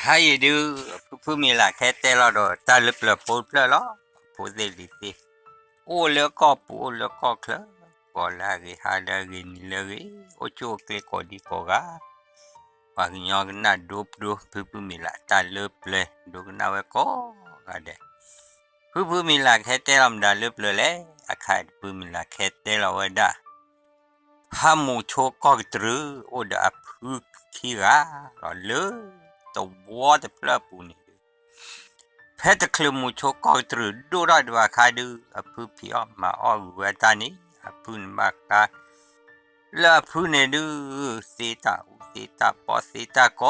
Hai du pu mi la khete lo do ta lup le po ple lo po de li ti o le ko kle ko la ri ha da ri ni le ri o chu kle ko di ko ga pa nyo na do pu mi la ta lup le do na we ko ga de pu mi la khete lam da lup le a kha pu mi la khete lo we da ha mu chu ko tru o da pu ki ga lo le to wo de ple pu niเพชรคลุมุโชกอตรุดูรอดว่าคาดูอพูพิอมาออเวตานีอพูนมากาลาพูเนดูสีตาปอสีตาโก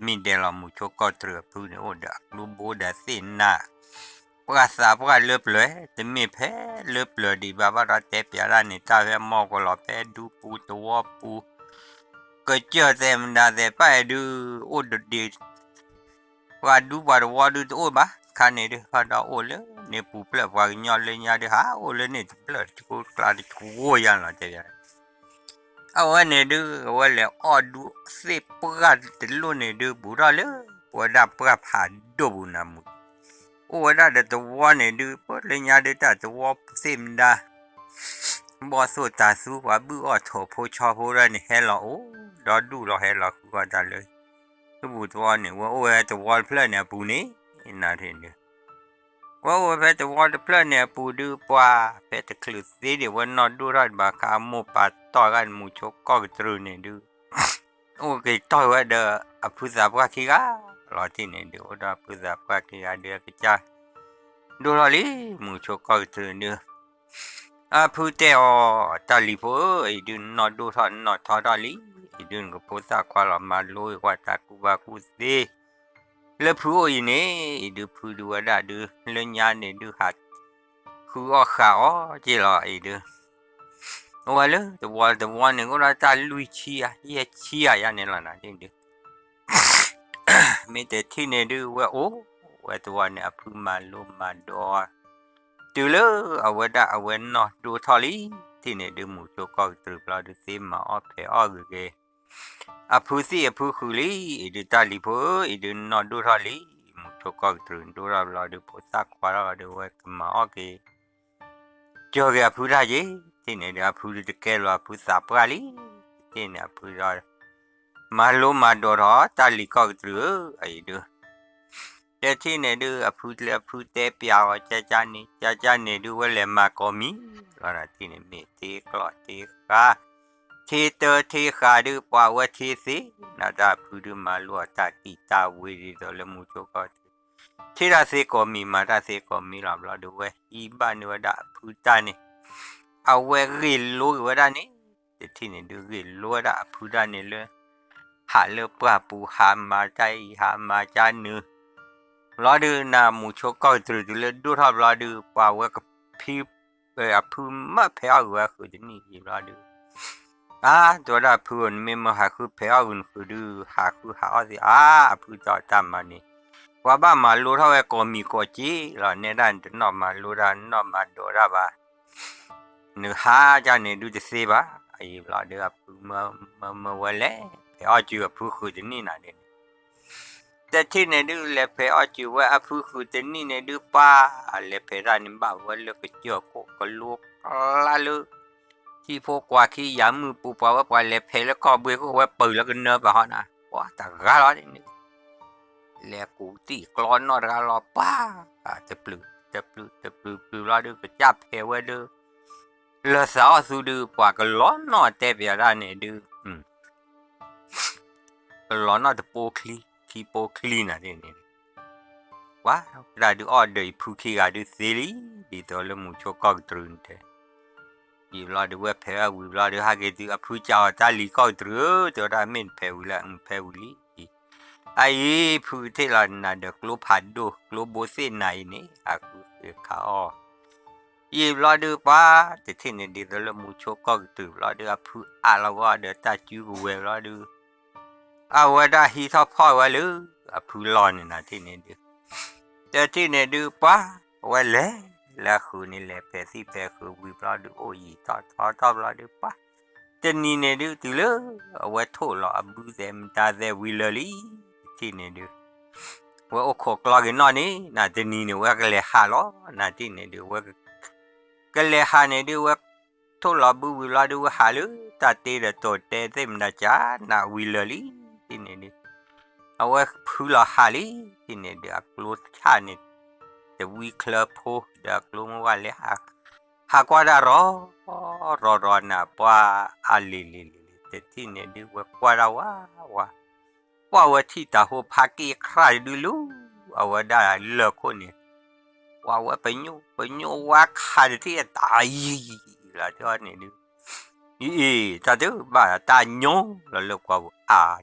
มีเดลมุโชกอตรุพูเนโอดาลูโบดาสินาปราสาปราเลือบเลยแต่มีเพเลือบเลยดีบาบาราเตปยาลานิตาเวมอกลอเพดูปูตัวปูก็เจอเต็มดาเตไปดูโอดดีว่าดูว่าว่าดูโอ้บ้าคันนี้ดูพอดาโอ้เลยเนี่ยปุ๊บเลยว่าหยอดเลยหยอดฮะโอ้เลยเนี่ยปุ๊บเลยกูกลายเป็นกูยันละเจ้าเอาวันนี้ดูว่าเลยอ้อดูเสียปราดตลุเนี่ยดูบุระเลยว่าดาปราผ่านดูบุญนามุโอ้ว่าดาตัวเนี่ยดูพอเลยหยอดตาตัวเสียมดาบอสุตาสูว่าบุอ้อโถโพชอโพระเนี่ยเฮลโอ้ดอดูเราเฮลกูก็ได้เลยบุตรวันเนี่ยว่าโอ้ยตัวเพลเนี่ยปูนี่น่าเห็นดูว่าโอ้ยตัวเพลเนี่ยปูดูปว่าเพคลุสีเดี๋ยววันนอดูรัดบาคามูปัดต่อกันมูชกก็ตรูเนี่ยดูโอ้ยต่อยว่าเดอพุทธาปะขี้กาลอที่เนี่ยดูว่าพุทธาปะขี้กาเดือกิจ้าดูรอลีมูชกก็ตรูเนี่ยพุทธะตาลีโฟไอ้ดูนอดูทอนนอทอดอลีidun ko posa kwala maloi kwa takuba kusi le phu ine idu phu du ada du le nya ne du hat khu o kha o ji lo idu wa le the one ne ko la ta lui chi ya ne la na jing du me te thi ne du wa o wa the one ne aphu ma lo ma do tu le awada awen no du tholi thi ne du mu cho ko tru pla du se ma o phe o geอพูสิอพูคุลีอีดูตาลีโพอีดูนอดูทอลีมุทก็ตรึงดูเราเราดูโพสักควาเราดูเวกมาโอเคจอเกอพูได้ยี่ที่เนี่ยเดี๋ยวพูดูแกเราพูสับปะลีที่เนี่ยพูเรามาลุมาดูรอตาลีก็ตรึงไอ้ดูแต่ที่เนี่ยดูอพูเลยพูเตะเปียวจ้านี่ดูว่าเลยมาก็มีแล้วที่เนี่ยมีตีกลอตีกาทีเตอทีขาดูปว่าว่าทีสินาดาพูดมาลัวตาติตาวิริโตเลมุโชก็ทีราเสก็มีมาราเสก็มีลำเราดูเวอีบ้านวดาพูดตานี่เอาเวริลูวดานี่แต่ที่นี่ดูริลูวดาพูดตานี่เลยหาเลปราปูหามาใจหามาจานึเราดูนามุโชก็ตรึกเลยดูทับเราดูปว่าว่ากับพี่พูมาเพียงว่าคือนี่เราดูตัวละพูนไม่มาหาคือเพลอุ่นคือดูหาคือหาสิพูดต่อตามมานี่ว่าบ้ามาลูเท่าไอ้ก็มีก็จีเราเนี่ยด้านจะนอมาลูด้านนอมาโดราบ้าเนื้อหาจานเนี่ยดูจะเสียบ้าไอ้เราเดี๋ยวพูมาวันเล่เพลจูพูดคือจะนี่นะเด่นแต่ที่เนี่ยดูเล่เพลจูว่าพูดคือจะนี่เนี่ยดูป้าเล่เพลร้านนี้บ้าวันเล่ก็เจาะก็ลูกลาลูที่พวกกว่าขี้ยามือปูปาวว่าเล็บเพลแล้วก็เบื่อก็ว่าปืนแล้วก็เนื้อไปฮะนะว่าแต่กาล้อนี่เล็บกูตีกลอนนอร์กาล้อป้าจะปลื้ล้อดูก็จับเพลไว้ดูเลือดสาวสูดูกว่าก็ล้อนนอเตะไปอะไรเนี่ยดูล้อนนอจะโปคลีขี้โปคลีนะนี่ว้าเราดูออเดอร์ผู้ขี้ก็ดูซีรีดีตัวเลยมุชก็ตรึงเถอะอีบลาดูว่าเพลวิบลาดูหากดูอพูจ้าตาลีก็ตรึตัวเราไม่เพลละเพลลีไอ้พูดที่เราหน้าเด็กกลัวผัดดูกลัวโบเซนไหนนี่อากูเขาอีบลาดูป้าแต่ที่นี่ดีตัวเรามุชก็ตรึบลาดูอพูอะไรว่าเดี๋ยวตาจูเวลาดูเอาว่าได้ฮีทอพ่อว่าหรืออพูลอนนะที่นี่ดูแต่ที่นี่ดูป้าว่าเล่แล้วคือนี่แหละเพสิเพคือวิบลาดูโอ้ยทอลาดูปะแต่นี่เนี่ยดูตัวเลยเอาไว้โทษเราบูเซมตาเซวิลลี่ที่เนี่ยดู ว่าโอ้โคกลอกินนอนนี่น่าจะนี่เนี่ยว่าก็เลยหาล้อน่าที่เนี่ยดูว่าก็เลยหาเนี่ยดูว่าทุลาบูวิลาดูว่าหาเลยแต่เตะตัวเตะเต็มนะจ๊ะน่าวิลลี่ที่เนี่ยดูเอาว่าพูดละหาเลยที่เนี่ยดูอักลูดชาเนี่ยแต่วิคลาพูเด็กลูกว่าเลยหากว่าได้รอนะว่าอะไรแต่ที่เนี่ยดูว่าเราว่าที่ตาหัวพักกี้ใครดูลูเอาว่าได้เลิกคนเนี่ยว่าไปยูว่าขาดที่ตายละที่ว่าเนี่ยดูแต่ดูบ้าตาโยแล้วเลิกว่า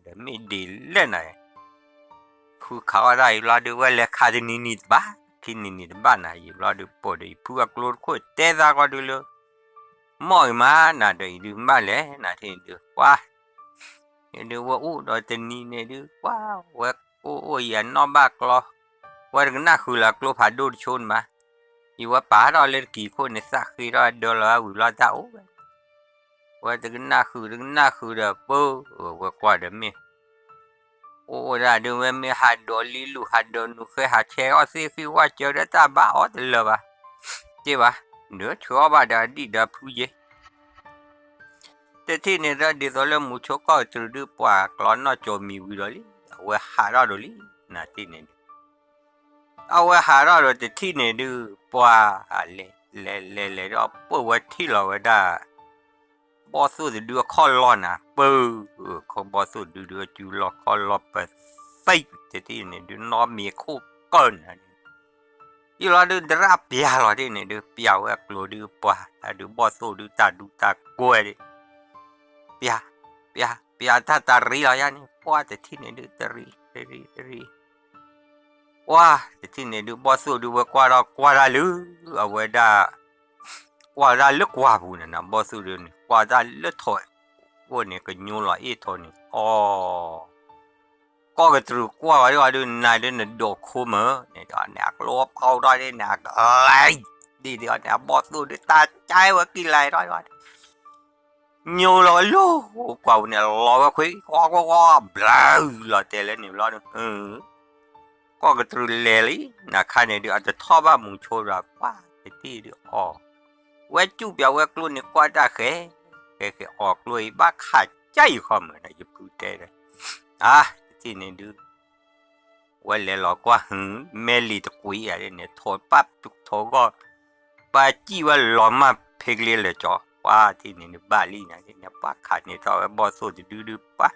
เดี๋ยวไม่ดีเล่นไหนคือเขาอะไรเราดูว่าเล็กขาดนิดบ้าที่นิดบ้านะอยู่เราดูปวดพวกกลัวคนเตะตาก็ดูเลยมอยมาน่ะเดี๋ยวดูมาเลยน่ะที่ดูว่าดูว่าดอยแต่นี่เนี่ยดูว่าอย่านอนบ้ากลอว่ากันน่าคือละกลัวผาดูชนมาอยู่ว่าป่าเราเล่นกี่คนในสักคือเราเดลว่าเราจะว่าแต่กันน่าคือเด้อเป้ว่ากว่าเด้อมีได้ดูว่ามีหัดดอลิลูหัดดอนุเคยหัดเชอสิคือว่าเจอได้ตาบ้าเดลว่าใช่ปะเดี๋ยวชัวร์บ้าได้ดีได้พูดเยแต่ที่นี่เราดีตอนเริ่มมุชก็จะดูปว่ากลอนน่าจะมีวิโรลีว่าหาเราดอลีน่าที่นี่เอาว่าหาเราแต่ที่นี่ดูปว่าเล่เราปว่าที่เราได้บอสดูข้อล้อนะเขาบอสดูจูล้อข้อล้อไปใส่แต่ที่นี่ดูน้อมีคู่ก้อนยี่เราดูดราบยาเราที่นี่ดูเปียวกลัวดูปว่าดูบอสดูตากลัวดิเปียถ้าตารีเราอย่างนี้ว่าแต่ที่นี่ดูตารีว่าแต่ที่นี่ดูบอสดูว่ากว่าเราลือเอาไว้ได้กว่าเราลึกกว่าพูนะบอสดูนี่กว่าเราลึกถอยว่าเนี่ยก็ยูละทอนี่ก็กระตือกว่าดูนายดูเนี่ยดอกคู่มือเนี่ยตอนนี้กลัวเอาได้เนี่ยอะไรดีเดียวเนี่ยบอสดูตาใจว่ากินอะไรได้ยูละลูกกว่าเนี่ยรอว่าคุยก็บลาละเตลเนี่ยรอก็กระตือเลยนะใครเนี่ยดูอาจจะท้อบ้ามุงโชว์แบบว่าที่ดูเวจูเปียวเวกลุ่นเนี่ยกว่าได้แค่ออกเลยบ้าขาดใจความเหมือนนะยุบพูดได้ที่นี่ดูว่าเลยหลอกว่าเมลีตะกุยอะไรเนี่ยโทษปั๊บทุกโทก็ป้าจี้ว่าหลอมาเพกเลียเลยจ่อว่าที่นี่บาลีนะเนี่ยป้าขาดเนี่ยต่อบอสโซจะดูป้า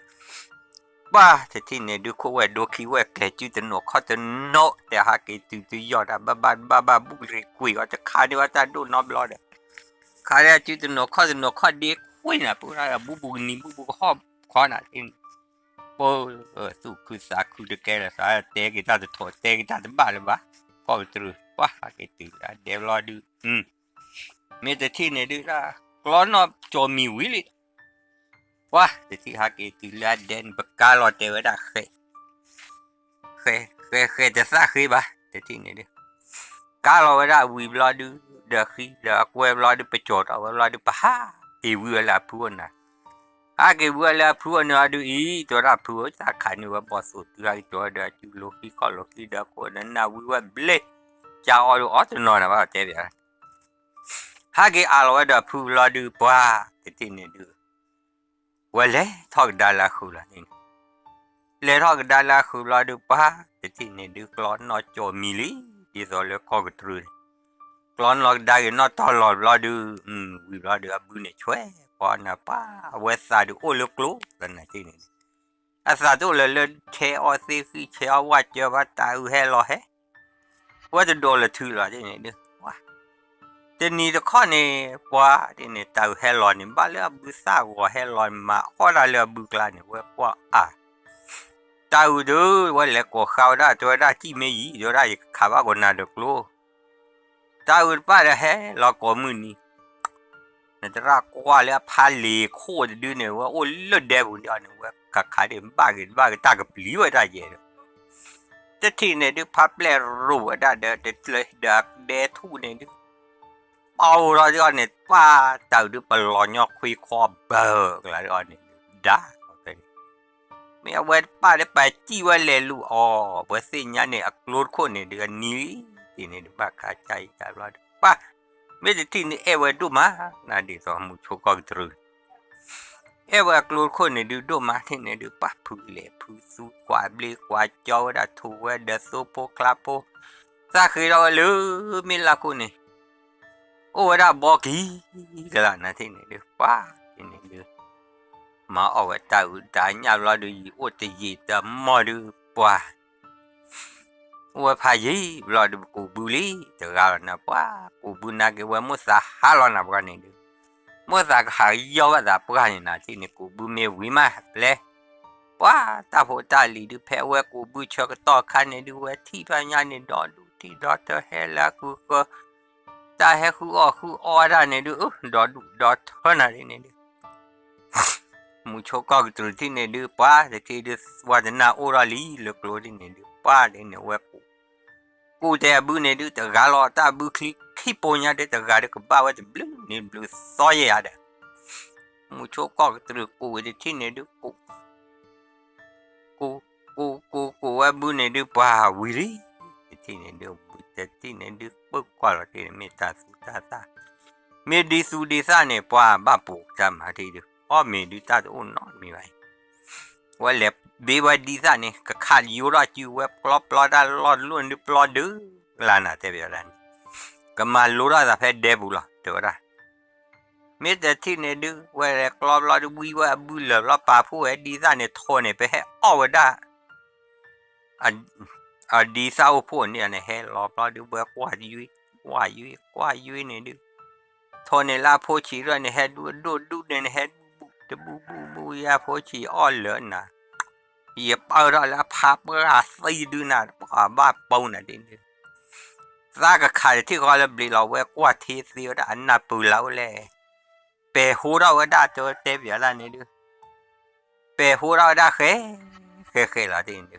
ที่นี่ดูคู่ว่าดูคิดว่าแกจูจะหนวกเขาจะโนแต่หากตูยอดบ้าบุกเรกุยก็จะขาดเนี่ยว่าจะดูนอบลอดขาดจูจะหนวกเขาดีคุยนะพวกเราบุนี่บุหอบขอหนาที่สู้คือสาคือเด็กแก่ละสาเตะกีตาร์จะถอดเตะกีตาร์จะบ้าเลยบ้าก็ตรึว่าเกตือเดี๋ยวรอดูมีแต่ที่เนี่ยดูละกลอนนอบโจมีวิลิว่าแต่ที่หาเกตือละเดนบักกาลอเตวดาเคจะซาคือบ้าแต่ที่เนี่ยดูกาลอเวดาวิบลอดูเด็กคือเด็กเวบลอดูไปโจทย์เอาลอดูปะฮะอีวิลาพูนนะAke buala pruo na adu tora pruo ta khani wa bosu tura to da ju loki ko loki da ko na wi wa ble cha o to no na ba te ya Hage alo da pru la du bwa ti ni du Wale thok da la khu la ni Le thok da la khu la du bwa ti ni du klon no cho mili di so le ko tru Klon lo da no to lo la du wi la du abu ne chwe còn pa wesa du o luk lu dan na ti ni asa tu le che o si khi che o wa che ba ta u he lo he wa de do le thu la ti ni de wa te ni de kho ni wa ti ni ta u he lo ni ba le bu sa wo he lo ma o la le bu kla ni wa ta u du wa le ko khao da to da chi me yi do da kha ba ko na de lu ta u pa de he lo ko mu niนั่นจะรักว่าแล้วพาเลโคจะดูเนี่ยว่าโอ้เลือดแดงหุ่นยนต์ว่าขาเดิมบ้ากันตากับปลีไว้ได้เยอะแต่ที่เนี่ยดูพับแลรู้ว่าได้เด็ดเลยดักเดทูเนี่ยดูเอาเราจะเนี่ยป้าเต่าดูปลอยคุยคอเบอร์อะไรเนี่ยได้ ไม่เอาไว้ป้าได้ไปจี้ว่าเลลูอ๋อเบอร์สิญาเนี่ยอักโลดคนเนี่ยเดือนนี้ที่เนี่ยบ้าขาใจจับรอดป้าไม่ได้ที่นี่เอวดูมานาดีสอมุชกอกตรึเอวอักโลดคนเนี่ยดูมาที่เนี่ยดูป้าผู้เล่ผู้สู้กว่าเบลกว่าจอดาทัวเดโซโปคลาโปซาคือเราลือมิลาคนเนี่ยโอ้ดาบอกกี้กันละนะที่เนี่ยดูป้าที่เนี่ยดูมาเอาไว้ตาอุตาญาเราดูโอตยีตมาดูป้าว่าพายีเราดูกูบุลีแต่เรานะป้ากูบุนักว่ามุสาฮาลนะป้าเนี่ยดูมุสาหายาวดาป้าเนี่ยนะที่เนี่ยกูบุเมวิมาเลยป้าตาโพตาลีดูเพอว่ากูบุชกต่อคันเนี่ยดูว่าที่พญาเนี่ยดอดูที่ดอเธอเฮล่ะกูก็ตาเฮคูออดาเนี่ยดูดอดูดอเธอนะเนี่ยดูมุชกก็ตัวที่เนี่ยดูป้าแต่ที่ดูว่าจะน่าโอราลีเลือกโลที่เนี่ยดูป้าเนี่ยว่ากูแต่บุเนี่ยดูแต่กาลอตาบุคลิกขี้ปนยาเด็ดแต่กาเด็กบ้าว่าจะบลูเนี่ยบลูซอยยาเด็กมุชก็ตัวกูแต่ที่เนี่ยดูกูว่าบุเนี่ยดูป้าวิริที่เนี่ยดูแต่ที่เนี่ยดูปุ๊บกว่าเราที่เนี่ยเมตตาสุตาตาเมดิสุดิสาเนี่ยป้าบ้าปูจำหาที่ดูอ๋อเมดิตาโอ้นอนมีไว้ว่าเล็บเบวดิสาเนี่ยก็ขาดยูราจิวเว็บปลอบปลอดาลอดล้วนดูปลอดดูลานาเตเบียรันก็มาลูราจะเพ็ดเดบุล่ะเดี๋ยวนะเมื่อแต่ที่เนี่ยดูว่าเล็กปลอบปลอดดูวิวว่าบุลล์แล้วป้าผู้เอ็ดดิสาเนี่ยทนเนี่ยไปให้อ้อได้ดีสาวผู้เนี่ยเนี่ยให้รอปลอดดูว่ากว่ายุยเนี่ยดูทนเนี่ยลาผู้ชีเรื่องเนี่ยให้ดูเนี่ยให้บูยาผู้ชีอ้อเหลือนะอย่าเปิดแล้วพาเปิดซีดูนะบ้าปูนะดิซากขายที่เขาเลยบลิเราเว้กว่าที่ซีได้อันน่าปูเราเลยเปหูเราได้ตัวเต็มอย่างนั้นนี่ดูเปหูเราได้เคละดิดู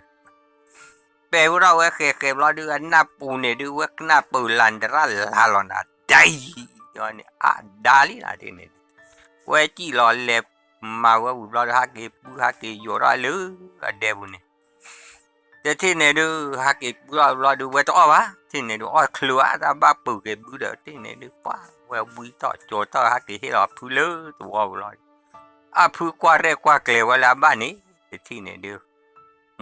เปหูเราเคเราดูอันน่าปูเนี่ยดูว่าน่าปูลันดราลาลอนะได้ย้อนเนี่ยดาลีนะดิเนี่ยเว้จีรอเล็บมาว่าบุเราฮักเกอยู่รอลือเดบุเนี่ยแต่ที่เนี่ยดูฮักเกเราดูว่าตัววะที่เนี่ยดูคลัวแต่บ้าปูเก็บบูเดอที่เนี่ยดูป้าว่าบุยต่อโจต่อฮักเกให้เราพูเลือตัวเราพูกว่าเรียกว่าเกลียวแล้วบ้านนี้ที่เนี่ยดู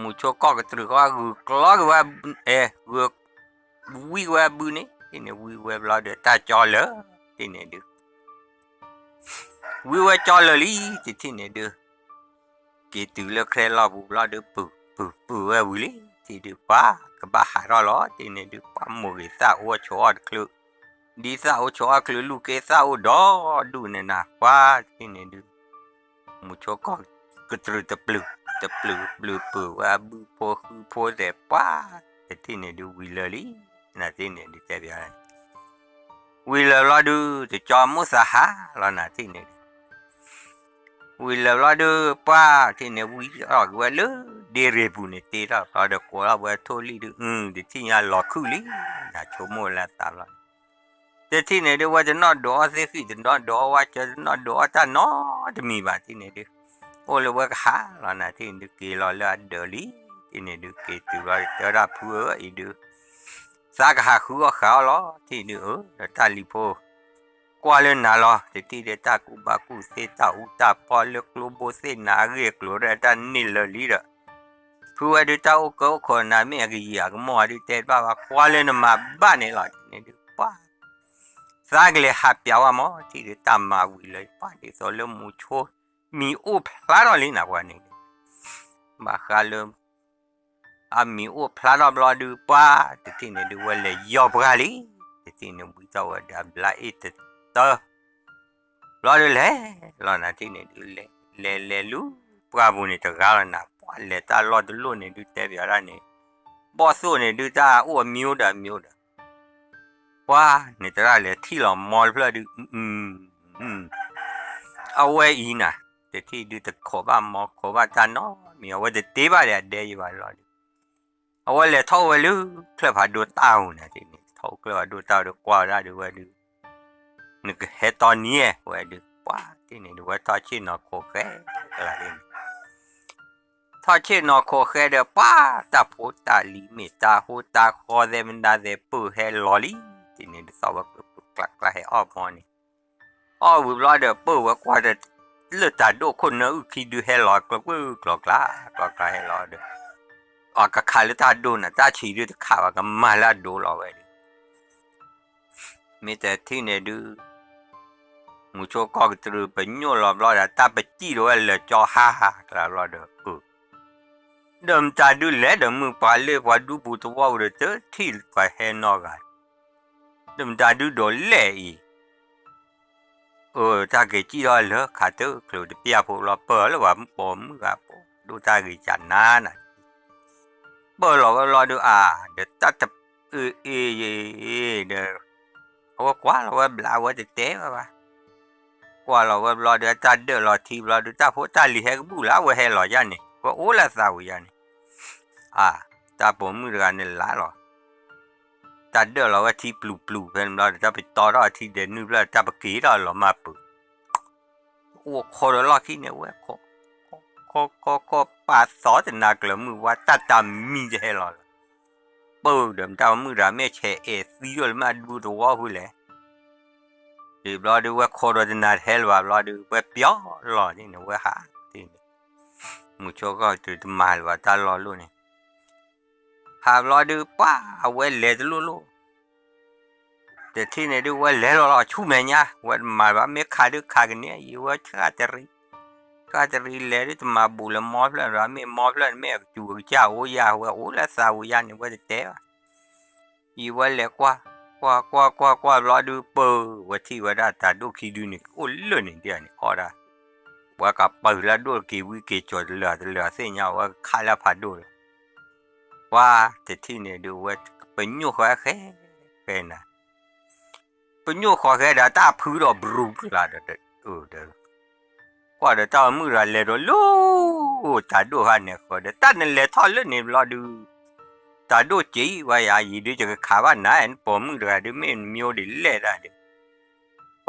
มุชก็กระตือว่ากูกลัวว่ากูวิว่าบุเนี่ยที่เนี่ยวิว่าเราเดือดตาจอเลยที่เนี่ยดูวิว่าจอเลยที่เนี่ยดูกี่ตัวเลือกใครเราบุเราดูปูว่าวิลิที่ดูป้าก็บ้าหาเราที่เนี่ยดูป้าหมูสาวชอดคลุดีสาวชอดคลุลูกสาวดอดูเนี่ยนะป้าที่เนี่ยดูมุชก็กระตือตะปลุปูว่าบุโพเดป้าที่เนี่ยดูวิลลี่นะที่เนี่ยดูแต่เบียร์วิลเราดูจะจอมุสาหะเรานะที่เนี่ยวิลเราดูป้าที่เนี่ยวิเราว่าเลยเดเรบุเนี่ยตีเราเด็กกูเราว่าทุลีดูเดี๋ยวที่เนี่ยหลอกคุลีนะชั่วโมงละตาเราแต่ที่เนี่ยดูว่าจะนอนดูเสียขี้จะนอนดูว่าจะนอนดูจะนอนจะมีบ้านที่เนี่ยดูโอ้เราว่าหาเรานะที่เนี่ยกี่เราเลยเดลีที่เนี่ยดูกี่ตัวเราจะรับผัวอีดูสักหาหัวเขาล้อที่เนี่ยตาลิโพกว่าเล่นน่ะล้อที่เดตากูบากูเซตาอุตาพอเลือกลูโบเซนาเรียกลูเรตันนิลลีระผัวดูตาโอโกคนน่ะไม่กี่อย่างมัวดูเตะบ้ากว่าเล่นมาบ้านนี่ล้อเนี่ยดูป้าสักเลยหับยาวมั้งที่เดตามาวิเลยป้าที่โซลมุชโชมีอุปลาดลินะวันนี้มาคาลมมีอุปลาดบลอดูป้าที่เนี่ยดูว่าเลยยอบกาลีที่เนี่ยบุตรว่าดับไล่ติดต่อรอดูเลยรอนะที่เนี่ยดูเลยลูปราบุเนี่ยจะกาลนะป้าเลยตาลอดลูเนี่ยดูเตบีอะไรเนี่ยบอสเนี่ยดูตาอ้วนมิวดาป้าเนี่ยจะอะไรที่เรามอลเพลดูเอาไว้อีนะแต่ที่ดูแต่ขบ้ามอขบ้าตาน้อมีเอาไว้แต่ตีบ้าเลยเดี๋ยวว่าเราเอาไว้เลยเท่าไว้ลูเคลื่อนผ่านดูเต้านะที่นี่เท่าเคลื่อนผ่านดูเต้าดูกว่าได้ดูว่าดูนึกเหตุตอนนี้ว่าดูป้าที่นี่ดูว่าตอนที่นอนโคแก่อะไรนี่ท พอเช่นนอโคแค่เดป้าตาโพตาลีเมตาโฮตาคอเดมันดาเดปูเฮลอลีที่นี่สาวกกลักให้ออกมอนี่อ้อวิบลอเดปูว่ากว่าเดเลือดตาโดคนเนื้อคิดดูเฮลอกกลาเฮลอเดออกกับขาลตาโดนะตาชีดูข่าวกับมาลาโดรอไว้มีแต่ที่เนี่ยดูมูโชก็ตรึเป็นโยลอบลอดตาไปจี้ด้วยเลยจอฮ่ากลาลอเดเดิมตาดูแลเดิมมือปาเล่ว่าดูบุตรว่าอุดเตอที่ไปเฮนอกันเดิมตาดูโดนเล่อีตาเกจี้รอเลยขาเตอคลูดเปียพวกเราเปิดแล้วว่าปมกับดูตาเกจันนาน่ะเปิดเราก็รอดูเดี๋ยวตาจะเดี๋ยวเขาว่ากว่าเราว่าบลาว่าจะเตะว่ากว่าเราว่ารอเดี๋ยวตาเดี๋ยวรอทีรอดูตาพวกตาลีเฮกบุลาว่าเฮรอยันนี่ว่าโอ้ละสาวยันนี่ตาผมมือกันนี่ละหรอตาเดี๋ยวเราว่าที่ปลูเป็นเราจะไปต่อเราที่เดินนู่นแล้วจะไปกี่เราหรอมาปุ๊โอ้คนเราขี้เนี่ยเว้ยก็ปาสอจะนักเลยมือว่าตามีจะให้เราปุ๊เดิมตามือเราไม่เชซีเรามาดูตัวหุ่นเลยเดี๋ยวเราดูว่าคนเราจะนัดเฮลว่าเราดูว่าเปียวเราเนี่ยนะว่าที่มุชก็จะมาว่าตาเราลูนี่หาเราดูป้าเอาไว้เลี้ยลูแต่ที่นี่ดูว่าเลี้ยเราชูเมียว่ามาว่าไม่ขาดกันเนี่ยอยู่ว่าขาดจะรีเลี้ยที่มาบุลมอฟแล้วเราไม่มอฟแล้วไม่จูเจ้าโอยาว่าโอ้ละสาวยานี่ว่าจะเตะอยู่ว่าเลี้ยกว่าเราดูเปิดว่าที่ว่าได้แต่ดูคิดดูนี่โอ้เลื่อนนี่เดียวนี่พอได้ว่ากับเปิดแล้วดูกี่วิกิจดเหลือเสียว่าขาดแล้วผ่านดูว่าแต่ที่นี่ดูว่าเป็นยูขอแค่เป็นนะเป็นยูขอแค่ได้ตาพื้นเราบรูกละเด็ดกว่าเดี๋ยวตามือเราเลยเราลูตาดูหันเนี่ยก็เดี๋ยวตาเนี่ยเลยทอดเลยเนี่ยเราดูตาดูจีว่าอย่ายีดูจะข่าวว่าไหนผมมือเราดูไม่มีอะไรเลยได้เด็ก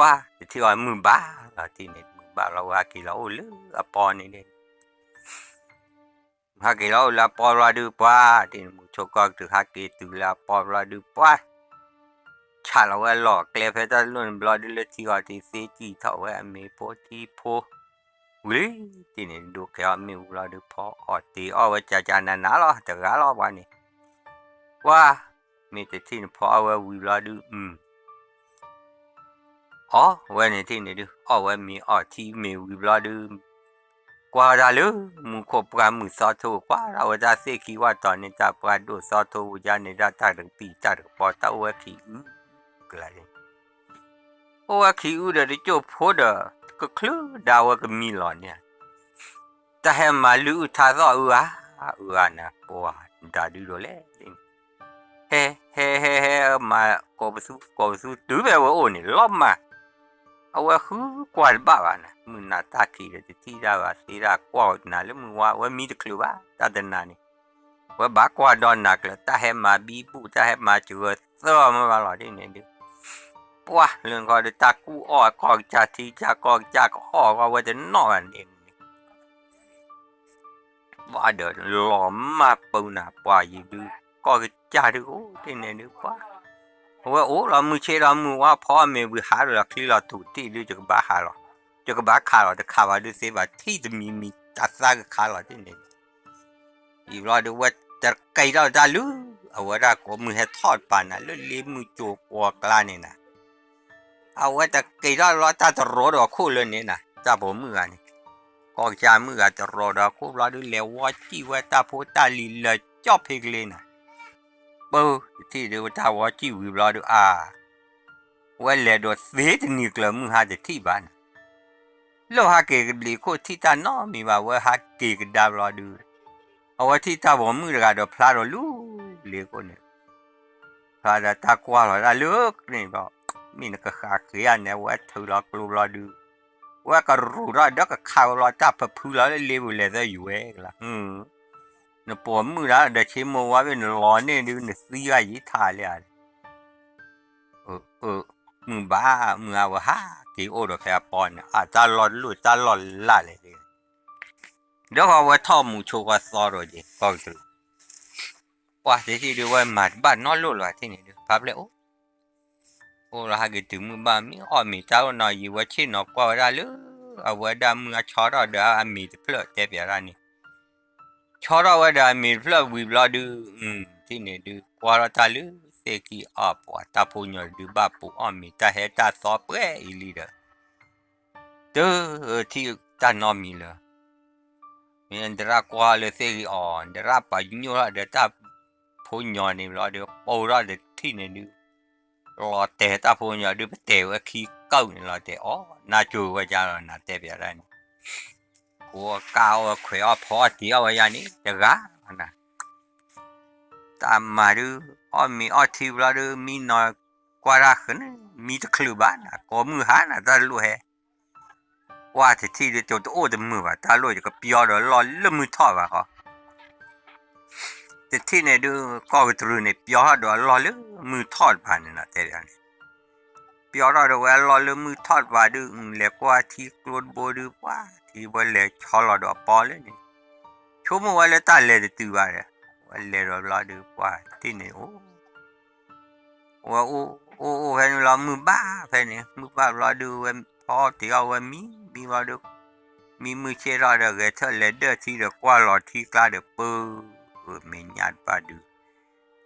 ว่าที่ว่ามือบ้าเราที่นี่มือบ้าเราว่ากี่เราเลือปอนนี่เด็กหากเราละปอเราดูป้าที่มุชก็ถือหากตุละปอเราดูป้าชาเราว่าหลอกเกลียดแต่ลุ่นเราดูเลยที่ว่าที่เสียจีเท่าว่าไม่พอที่พอวิที่นี่ดูแค่มีเราดูพอตีว่าจะนั่นน่ะหรอแต่ก็หรอวันนี้ว่ามีแต่ที่พอว่าวิเราดูวันนี้ที่นี่ดูว่ามีที่มีวิเราดูกว่าได้เลยมุขปรามุสาธุกว่าเราจะเสกว่าตอนนี้จะปราดูสาธุยานี่จะตัดปีตัดปอตาว่าขี้กลายว่าขี้เดี๋ยวจะพอดก็คลุ้ดาวก็มีหลอนเนี่ยแต่ให้มาลูท่าซ้อนะปัวดาดูเลยเฮ้มากบสู้ดูแบบว่าโอ้นี่ล้อมมาเอาว่าคือกวาดบ้านะมึงน่าตาขี้เลยที่ได้ว่าสีรากวาดน่ะแล้วมึงว่ามีตะคลุว่าตาเดินน่ะนี่ว่าบ้ากวาดดอนนักเลยแต่ให้มาบีบูแต่ให้มาจูดซ้อมาว่าหล่อได้เนี่ยดิปัวเรื่องก็ได้ตากูกองจากที่จากองจากว่าจะนอนเองว่าเดินล้อมมาปูน่ะปัวอยู่ดูก็จะดูที่เนี่ยดูปัวว่าเรามือเชื่อเรามือว่าพ่อแม่วิหารเราคือเราถูกที่ดูจากบ้าหาเราจากบ้าขาเราแต่ข่าวดูเสียว่าที่จะมีตัดสร้างขาเราที่นี่อีกเราดูว่าจะไกลเราจะรู้เอาว่าเราก็มือให้ทอดป่านนะแล้วเลี้ยมือโจกออกลาเนี่ยนะเอาว่าจะไกลเราจะรอดคู่เลยเนี่ยนะจะผมมือนี่ก็จะมือจะรอดคู่เราดูแล้วว่าที่ว่าตาพูดตาลีเลยจอบเพลเลยนะที่เดี๋ยวถ้าว่าจีวิบลาดูว่าเลี้ยดเสียนี่กลัวมึงหาจะที่บ้านแล้วหาเกกลีโคที่ตาน้อมีว่าหาเกกดาวลาดูเอาว่าที่ตาบอกมึงระดับพลาดลูเลี้ยคนเนี่ยพลาดตากว่าเราเลิกนี่บอกมีนักขาเขียนเนี่ยว่าเธอลากลูลาดูว่าก็รู้ว่าเด็กข่าวเราจับพูดแล้วเลี้ยบุเลี้ยอยู่เองล่ะนปมมือแล้วเดี๋ยวเชื่อมัวว่าเป็นร้อนเนี่ยดูเนี่ยเสียยี่ท่าเลยมึงบ้ามึงเอากี่โอดแค่ปอนตาหลอนลุดตาหลอนล่าเลย เดี๋ยวเขาว่าท่อมูโชว่าซอรอจีก็คือว่าที่ดูว่ามาบ้านนอนรู้หรอที่นี่ดูภาพเลยโอ้เราหากิถึงมือบ้านมีอ้อมีเจ้าหน่อยอยู่ว่าชิ้นนอกกว่าได้หรือเอาว่าดำมือชอเราเดี๋ยวมีเพลอเจ็บอย่างไรนี่ชอเราว่าเดี๋ยวมีเพลอวิบลาดูที่นี่ดูกว่าเราตาลือเสกีอาปว่าตาพูนยดูบ้าปูอ้อมีตาเฮตาซอเปื่อยอีลีเด้อเด้อที่ตานอมีเลยมีอันตรากว่าเลยเสกีอ่อนเดราปายุโยละเดี๋ยวตาพูนยนี่เราเดี๋ยวปูเราเดี๋ยวที่นี่ดูรอแต่ตาพูนยดูไปเตะว่าขี้เก้านี่เราเตะอ๋อน่าจูว่าจะเราน่าเตะแบบนั้นกูก้าวเขวพอเที่ยวอย่างนี้จะกะนะตามมาดูอ๋อมีอ๋อที่เราดูมีน้อยกว่ารักนะมีตะคลืบ้านนะก็มือหานะตาลูเหว่าที่เดียวจะโอ้จะมือว่าตาลูจะก็เปียวเดี๋ยวรอเลื่อมือทอดว่าเขาแต่ที่เนี่ยดูก็ตรูเนี่ยเปียวเดี๋ยวรอเลื่อมือทอดผ่านนะแต่เดี๋ยวนี้เปียวเราเดี๋ยวรอเลื่อมือทอดว่าดูเล็กกว่าที่กรดโบดูว่าที่ว่าเล็กชอเราเดี๋ยวปอเลยนี่ชั่วโมงวันละตาเล็กตัวเลยวันเล็กเราดูว่าที่เนี่ยโอ้ว่าโอ้เห็นเรามือบ้าเห็นเนี่ยมือบ้าเราดูว่าพอที่เอาว่ามีว่าดูมีมือเชื่อเราเดี๋ยวเธอเล็ดเดือดที่เดี๋ยวกว่าเราที่กล้าเดี๋ยวเปิดไม่หยาดป้าดู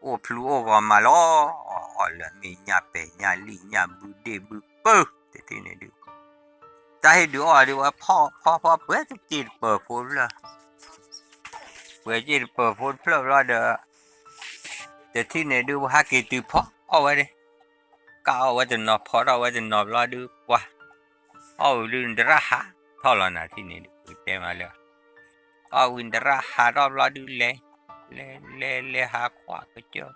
โอ้พลูโอ้ก็มาล้ออ๋อเลยไม่หยาดเปย์หยาดลีหยาดบูเดบูเปิดที่เนี่ยดูแต่ให้ดูอ๋อดูว่าพ่อเปิดจีบเปิดพูดเลยเปิดจีบเปิดพูดเพลิดเราเดี๋ยวแต่ที่เนี่ยดูว่ากี่ตัวพ่อเอาไว้เลยก้าวไว้จะนอนพอเราไว้จะนอนเราดูว่าเอาลืมดราฮะเท่านั้นนะที่นี่ดูเต็มมาเลยเอาวินดราฮะเราดูเลยหาขวาก็เจอ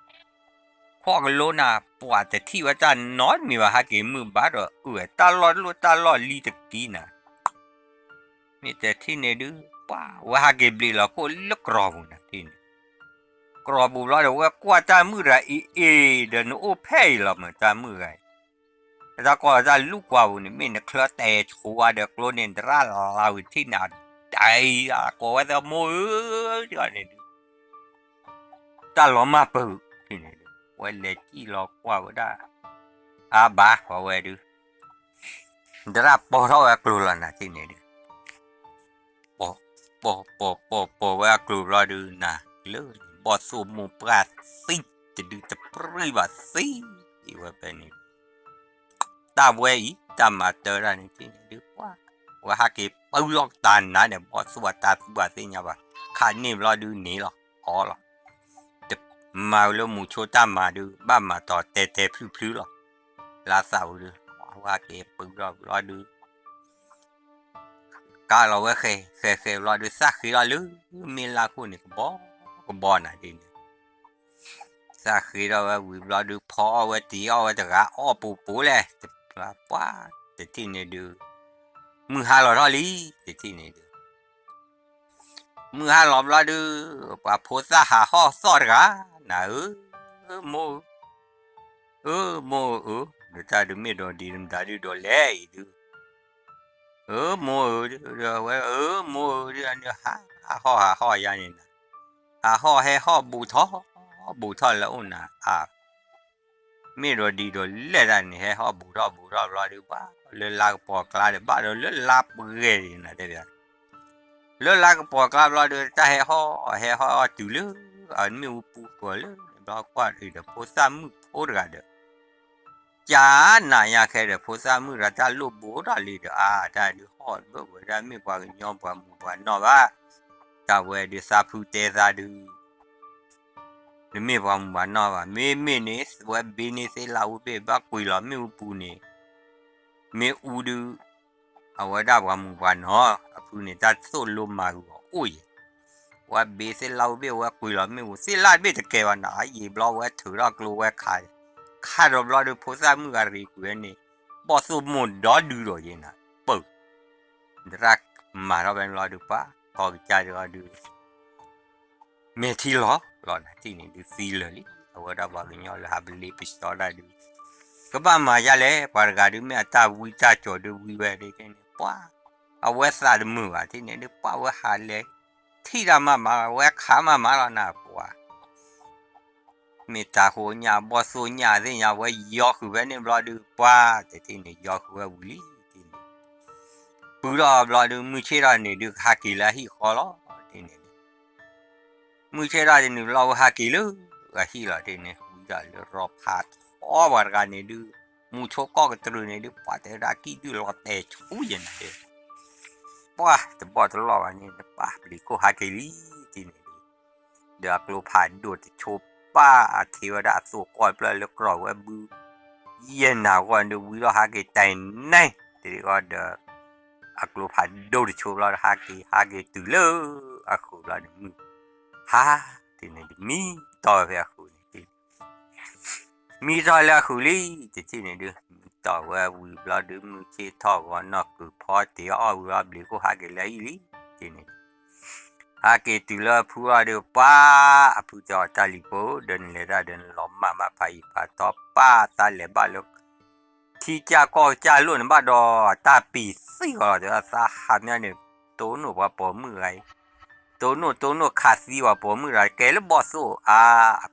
ขวาก็โลน่ะปวดแต่ที่ว่าจะนอนมีว่าหาเกมือบาดตลอดลีตะกี้นะมีแต่ที่เนี่ยดูว่าหาเกบลีเราก็ลึกรอบุนะที่นี่กรอบุเราเดี๋ยวว่ากว่าจะมือไรเดินโอ้เพ่เราเหมือนจะมือไรแต่ก็จะลูกว่าบุนี่ไม่เนี่ยเคลื่อนแต่ชัวเด็กโลเนนดราเราที่น่ะใจก็ว่าจะมือเดี๋ยวนี้จะล้อมาเปิดที่นี่ว่าเล็กที่เรากว่าได้บ้าพอไว้ดูดราปอเรากลัวนะที่นี่ปอว่ากลัวเราดูนะเลยบอสูมูปราสิจะดูจะปรื้บาสิที่ว่าเป็นนี่ตาเว้ยตามาเจอแล้วนี่ที่นี่ดูว่าหากเก็บเอาล็อกตันนะเนี่ยบอสวัสดิ์สิเนี่ยว่าขานี่เราดูนี่หรออ๋อหรอแต่มาแล้วมูโชตามาดูบ้ามาต่อเตะพลื้หรอลาสาวดูว่าเก็บปืนเราดูกาเราเคยเราดูสักคือเราลืมีลาคู่นี่ก็บอนะดินสักคือเราเราดูพอว่าตีเอาแต่ก็อ้อปูเลยแต่ว่าแต่ที่นี่ดูมือหาเราลีแต่ที่นี่ดูมือหาเราดูว่าโพสหาห่อซอดกันนะโมโมเดี๋ยวจะดูไม่โดนดีมันได้ดูเลยดูโมเดี๋ยวโมเดี๋ยวเนี่ยหาห่ออย่างนี้นะห่อให้ห่อบูทอแล้วนะไม่โดนดีโดนเล่นนี่ให้ห่อบูทอรอดูว่าเล่นลากปอกลาเดี๋ยวบ้าเดี๋ยวเล่นลาบเบื่อนะเดี๋ยวเล่นลากปอกลารอดูจะให้ห่อตุลอันมีอุปกรณ์รอกว่าเดี๋ยวโพสต์มือโพสต์กันเดี๋ยวจ้านายแค่เดี๋ยวโพสต์มือเราจะลบบูทอลีเดี๋ยวได้ดูห่อเบื่อได้ไม่กว่าย้อมกว่ามือกว่าน้อว่าจะเวดิซาพูเตซาดูไม่ว่ามือน้อว่าไม่เนี่ยว่าเบนเซลาอุเบบ้าคุยละไม่อุปูเนี่ยไม่อุดูเอาไว้ได้ว่ามือน้อปูเนี่ยจะโซโลมากูโอ้ยว่าเบเซลาอุเบว่าคุยละไม่อุเซลาเบจะเกี่ยวนะยี่บล้อว่าถือเรากลัวว่าขาดเราดูโพสต์มืออะไรกูเนี่ยบอสมุนดอดูเลยนะปุ๊บรักมาเราเป็นเราดูป่ะก็ใจเราดูเมทีล้อนะที่นี่ดูซีเลยเอาไว้ได้ว่ากันยอลฮาบลีพิสตอลได้ดูก็บ้ามาจะเลยปาร์กาดูไม่ตาวิจารณ์จอดูวิเวดีกันป่ะเอาไว้สาดมือว่าที่นี่ดูป่ะว่าหาเลย ที่รามาแวะขามาแล้วนะปัวมีตาหัวหน้าบอสูหน้าสิหน้าว่ายอคือเว้นบลอดูปัวแต่ที่นี่ยอคือว่าวุลีที่นี่ปูรอบลอดูมือเชื่อเนี่ยดูฮักกี้ละฮิขอล้อที่นี่มือเชื่อเนี่ยเราฮักกี้ลูก็ฮิละที่นี่วิจารณ์รอบพัดอ๋อวันกันเนี่ยดูมูโชก็กระตุ้นเนี่ยดูปัดแต่รักกี้ดูหลอดแต่ชูยันเนี่ยปัวแต่ปัวตลอดวันนี้ปัวบลิโกฮักกี้ลีที่นี่เดี๋ยวกลัวผ่านดูจะโชว์ป้าเทวดาสู้ก่อนเปล่าแล้วกรอกว่าบูเย็นหนาวก่อนเดี๋ยววิโรฮักกี้แต่ไหนที่ก็เดี๋ยวกลัวผ่านดูจะโชว์เราฮักกี้ตื่นเลยกูเราเนี่ยมือฮ่าที่นี่มีต่อไปกูนี่มีต่อแล้วกูลี่ที่นี่ดูต่อว่าวิเราดูมือเชี่ยท่อก่อนนอกคือพอเดี๋ยวเอาวิเราบลิโกฮักกี้เลยที่นี่ฮักกี้ตื่นแล้วพูดว่าเดี๋ยวป้าพูดจอตาลิโบเดินเลยได้เดินล้อมมาพายต่อป้าตาเล็บบ้าลูกที่จะก็จะลุ้นบ้าดอตาปีสี่ก็เดี๋ยวสาหัสเนี่ยตัวหนูว่าปอมือไรตัวหนูขาดสีว่าปอมือไรแกเลยบอสู้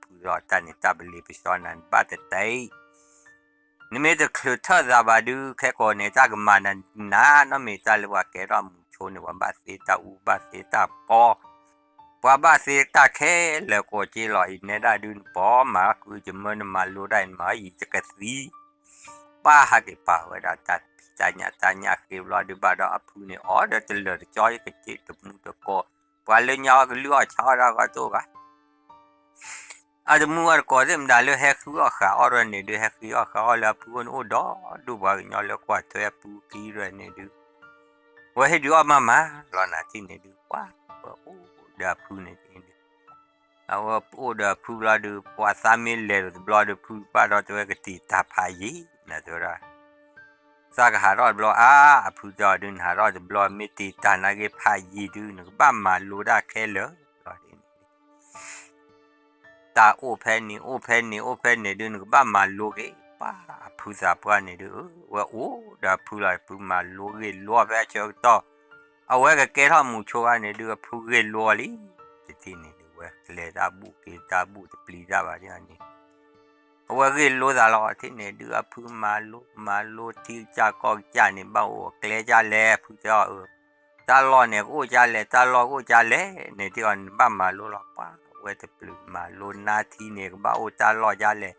พูดจอตาเนี่ยตาเบลีไปสอนนั้นบ้าแต่ใจนี่ไม่จะคือเธอจะมาดูแค่คนเนี่ยจากมานั้นนะน้องไม่จะเลยว่าแกรำชนว่าบ้าเสียตาบ้าเสียตาปอว่าบ้าเสียตาแค่แล้วก็เจลอยเนี่ยได้ดูปอมาคือจะมันมารู้ได้มาอีจะกระสีป้าฮักป้าเวลาตัดtanya kebla di bada apu ni order telur joy kecil tu pun tu ko palanya gelu acara ka tu ka ada muar ko dem dalu hekhu kha order ni du hekhu kha ala pun oda du ba nyala kwa tu apu ki re ni du wa he du mama la na ti ni du kwa o da pu ni ni awa oda pu la du kwa samil le bla du pu pa do tu ka ti ta pha yi na tu raสักหารอดบลอผู้จอดึงหารอดบลอมิติตานาเกพายีดูนึกบ้ามาลูดาแค่เหรอตาโอเพนนี่ดูนึกบ้ามาลูเกป้าผู้สาปานนี่ดูว่าโอ้ดาผู้ไรผู้มาลูเกลัวแวะเจ้าต่อเอาไว้กับแกทำมูชัวนี่ดูผู้เกลัวลิที่นี่ดูว่าเลตาบุกตาบุจะปลีดาบารีนี่ว่าเรื่องรู้ตลอดที่เนี่ยดูพูดมาลูที่จะก็จะเนี่ยบ้าเกลียจะเล่พูดจะตลอดเนี่ยกูจะเล่ตลอดกูจะเล่เนี่ยที่วันบ้ามาลูหรอกว่าเวทปลุกมาลูนาทีเนี่ยบ้าตลอดจะเล่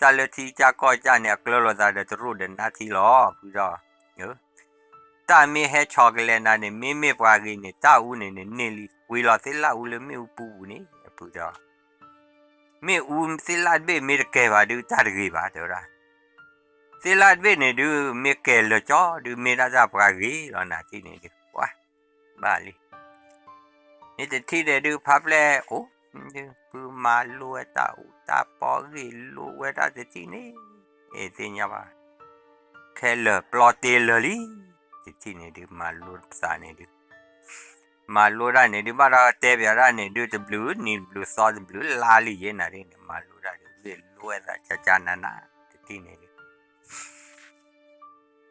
ตลอดที่จะก็จะเนี่ยกลัวจะเดือดรู้เดินนาทีหรอพูดจะตาไม่ให้ชอกเลยนะเนี่ยไม่ปากินเนี่ยตาอูเนี่ยเนี่ยลิเวลาที่ละอูเลยไม่อุปูเนี่ยพูดจะไม่สิลาดเบ้ไม่ได้แก่ว่าดูตาดีกว่าเท่าไรสิลาดเบ้เนี่ยดูไม่แก่เลยจ้อดูไม่ได้จะปากกีแล้วนะที่นี่ดูว้าบ้าเลยนี่แต่ที่เดียวดูพับแล้วโอ้ดูคือมาลูตาปอกีลูเวลาจะที่นี่ที่นี่ว่าแค่เลยปลอดเตลลี่ที่นี่ดูมาลูภาษาเนี่ยดูมาลูได้เนี่ยดูมาเราเตะไปได้เนี่ยดูจะบลูนี่บลูซอสบลูลาลีเย็นอะไรเนี่ยมาลูได้ดูเรื่องลูเอซ่าจะจานานะที่นี่ดู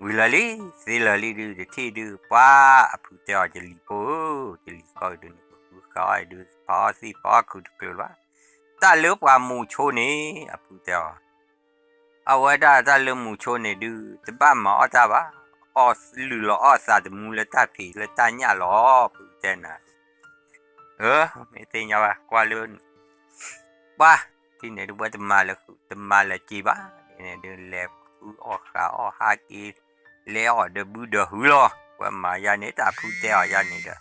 วิลลี่สิลลี่ดูที่ดูป้าพูดเจ้าจะลีโป้จะลีก็ดูก็ดูพอสิพอคือเกลือว่าตาเลือกว่ามูโชนี่พูดเจ้าเอาไว้ได้ตาเลือกมูโชนี่ดูจะบ้าหมอจ้าว่าอ๋อหรืออ๋อซาจะมูเลยตาผีเลยตาเนี่ยหรอพูดเจ้านะไม่ตีเนาะกว่าเลื่อนบ้าที่เนี่ยดูว่าจะมาแล้วจีบ้าเนี่ยเดินเล็บคือออกขาออกหากีแล้วเดือบูเดือหือหรอว่ามายาเนี่ยตาพูดเจ้ายาเนี่ยเด้อ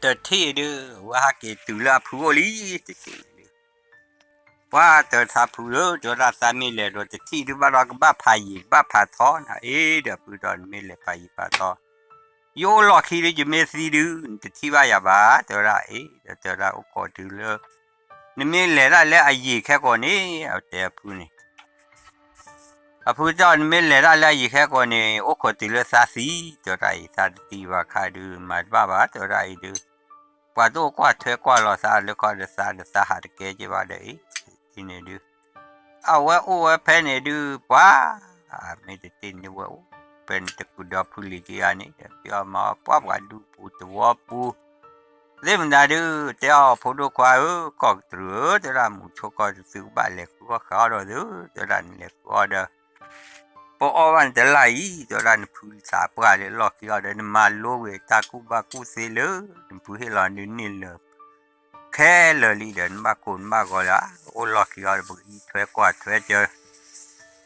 แต่ที่ดูว่าหากีตุลาพูดลีว่าแต่ถ้าพูดจะรักษาไม่เลยเราจะที่ดูว่าเราก็บ้าพายีบ้าพาท้อนะเดี๋ยวพูดตอนไม่เลยพายีพาท้อโยหลอกขี้เลยจะไม่ซีดูจะที่ว่าอย่าบ้าแต่ละแต่ละโอ้ก็ดูเลยนี่ไม่เลยละเลยไอ้ยี่แค่ก่อนนี่เอาแต่พูดนี่พูดจอนไม่เลยละเลยยี่แค่ก่อนนี่โอ้ก็ดูเลยซาซีแต่ละซาตีว่าข้าดูมาบ้าแต่ละดูกว่าตัวกว่าเธอกว่าเราซาเลยก็จะซาหาเกจิว่าเด้ที่นี่ดู เอาว่าโอ้เพนดูป้าไม่ได้ตินว่าเป็นตะกุดพูลิกิอานี่เดี๋ยวมาป้าว่าดูปูตัวปูเรื่องนั้นดูเดี๋ยวพอดูควายก็ถือเดี๋ยวมุชก็ซื้อบ้านเล็กก็เขาเราดูเดี๋ยวนั้นเล็กก็เด้อพอวันเดี๋ยวไหลเดี๋ยวนั้นพูดสาปอะไรหลอกที่เราเดินมาโลเวตากูบากูเซลพูดให้เรานี่นี่เลยแค่เลยเดินมาคนมาก็ละโอ้หลอกที่เราบุยถอยกว่าถอยเจอ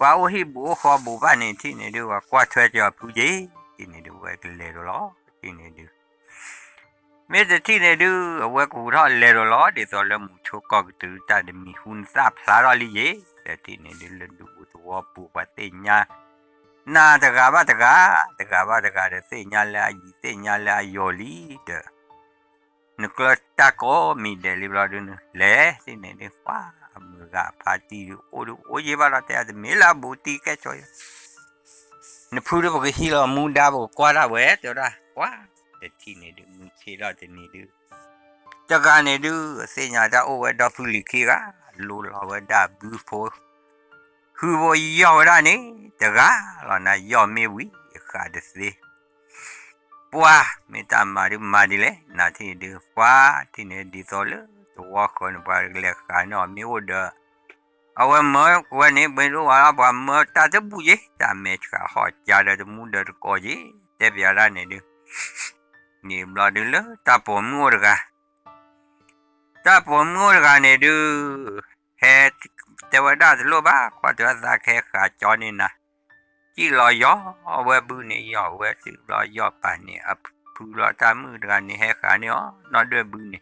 ว่าโอ้ฮิบุขอบุบ้านนี่ที่นี่ดูว่ากว่าถอยเจอผู้ใหญ่ที่นี่ดูว่าก็เลยล้อที่นี่ดูไม่แต่ที่นี่ดูว่ากูท้อเลยล้อเดี๋ยวตอนเรามุชก็ตื่นตาเดี๋ยวมีหุ่นซับสารลีเย่แต่ที่นี่ดูเล่นดูตัวปูปะเตียนนาตะกาบะตะกาตะกาบะตะกาเดเซญาลาอีเซญาลายอลีเดนกลตะโกมีเดลิบลาดุนเลสิเนเดฟ้ามือกาพาตีโอดูโอเยบาลาเตอะเมลาบูติแกชอยนพูดบอกฮิลามูดาบอกกว่าละเวตอระว้าเดที่เนดูมือเชลาเดนี่ดูตะกาเนดูเซญาดาโอเวดาฟูลิคิกาลูลาเวดาบูโฟคือว่ายาวด้านนี้ตะกาเราน่ะยาวไม่วิขาดสิปัวไม่ตามมาดิเลยนาทีเดียวปัวที่เนี่ยดีโซลตัวคนไปเล็กขานอมีอุดเอาไว้เมื่อวันนี้ไม่รู้ว่าปัวเมื่อตาจะบุยตาเมชก็หอดจาระมุดร์ก็ยีเจ็บยาด้านนี้ดูนี่บลาดิลตาผมงูรกาตาผมงูรกาเนี่ยดูเฮแต่ว่าได้รู้บ้าว่าตัวตาแค่ขาจอนี่นะที่รอยย่อเอาไว้บุญนี่ย่อไว้ที่รอยย่อป่านนี่อ่ะผู้รอตามือกันนี่ให้ขานี่อ๋อนอนด้วยบุญนี่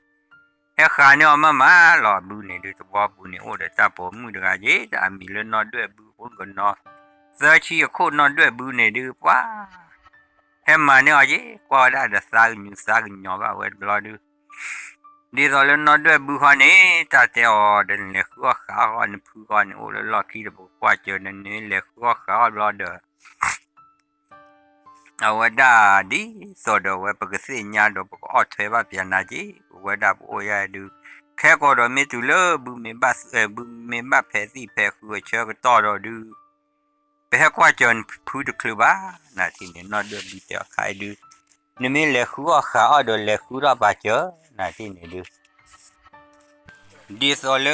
ให้ขานี่อ๋อมาหล่อบุญนี่ดูตัวบุญนี่โอ้เดี๋ยวตาผมมือกันเยตามีเรื่องนอนด้วยบุญผมก็นอนเสื้อชีโคตรนอนด้วยบุญนี่ดูว่าให้มาเนี่ยเยก็ได้แต่สายอยู่สายอยู่ว่าเว้ยรอดูดีตอนเล่นนอนด้วยบุญนี่ตาเตอเดินเล็กก็ขาอ่อนผู้ก่อนโอ้แล้วรอคิดบอกว่าเจอนั่นนี่เล็กก็ขารอเด้อเอาไว้ได้ดิสอดเอาไว้ปกติญาดอกอดเทว่าเปียนาจีไว้ดับโอยาดูแค่ก็ดอไม่ตุเลบุเมบัสบุเมบัเพสิเพคือเชื่อก็ต่อดอดูไปให้กว่าจนพูดคลือบ้านาทีนี้นอดเดือดเดียวใครดูนี่มีเล็กหัวขาอดเล็กหัวบาเจอนาทีนี้ดูดีสอเล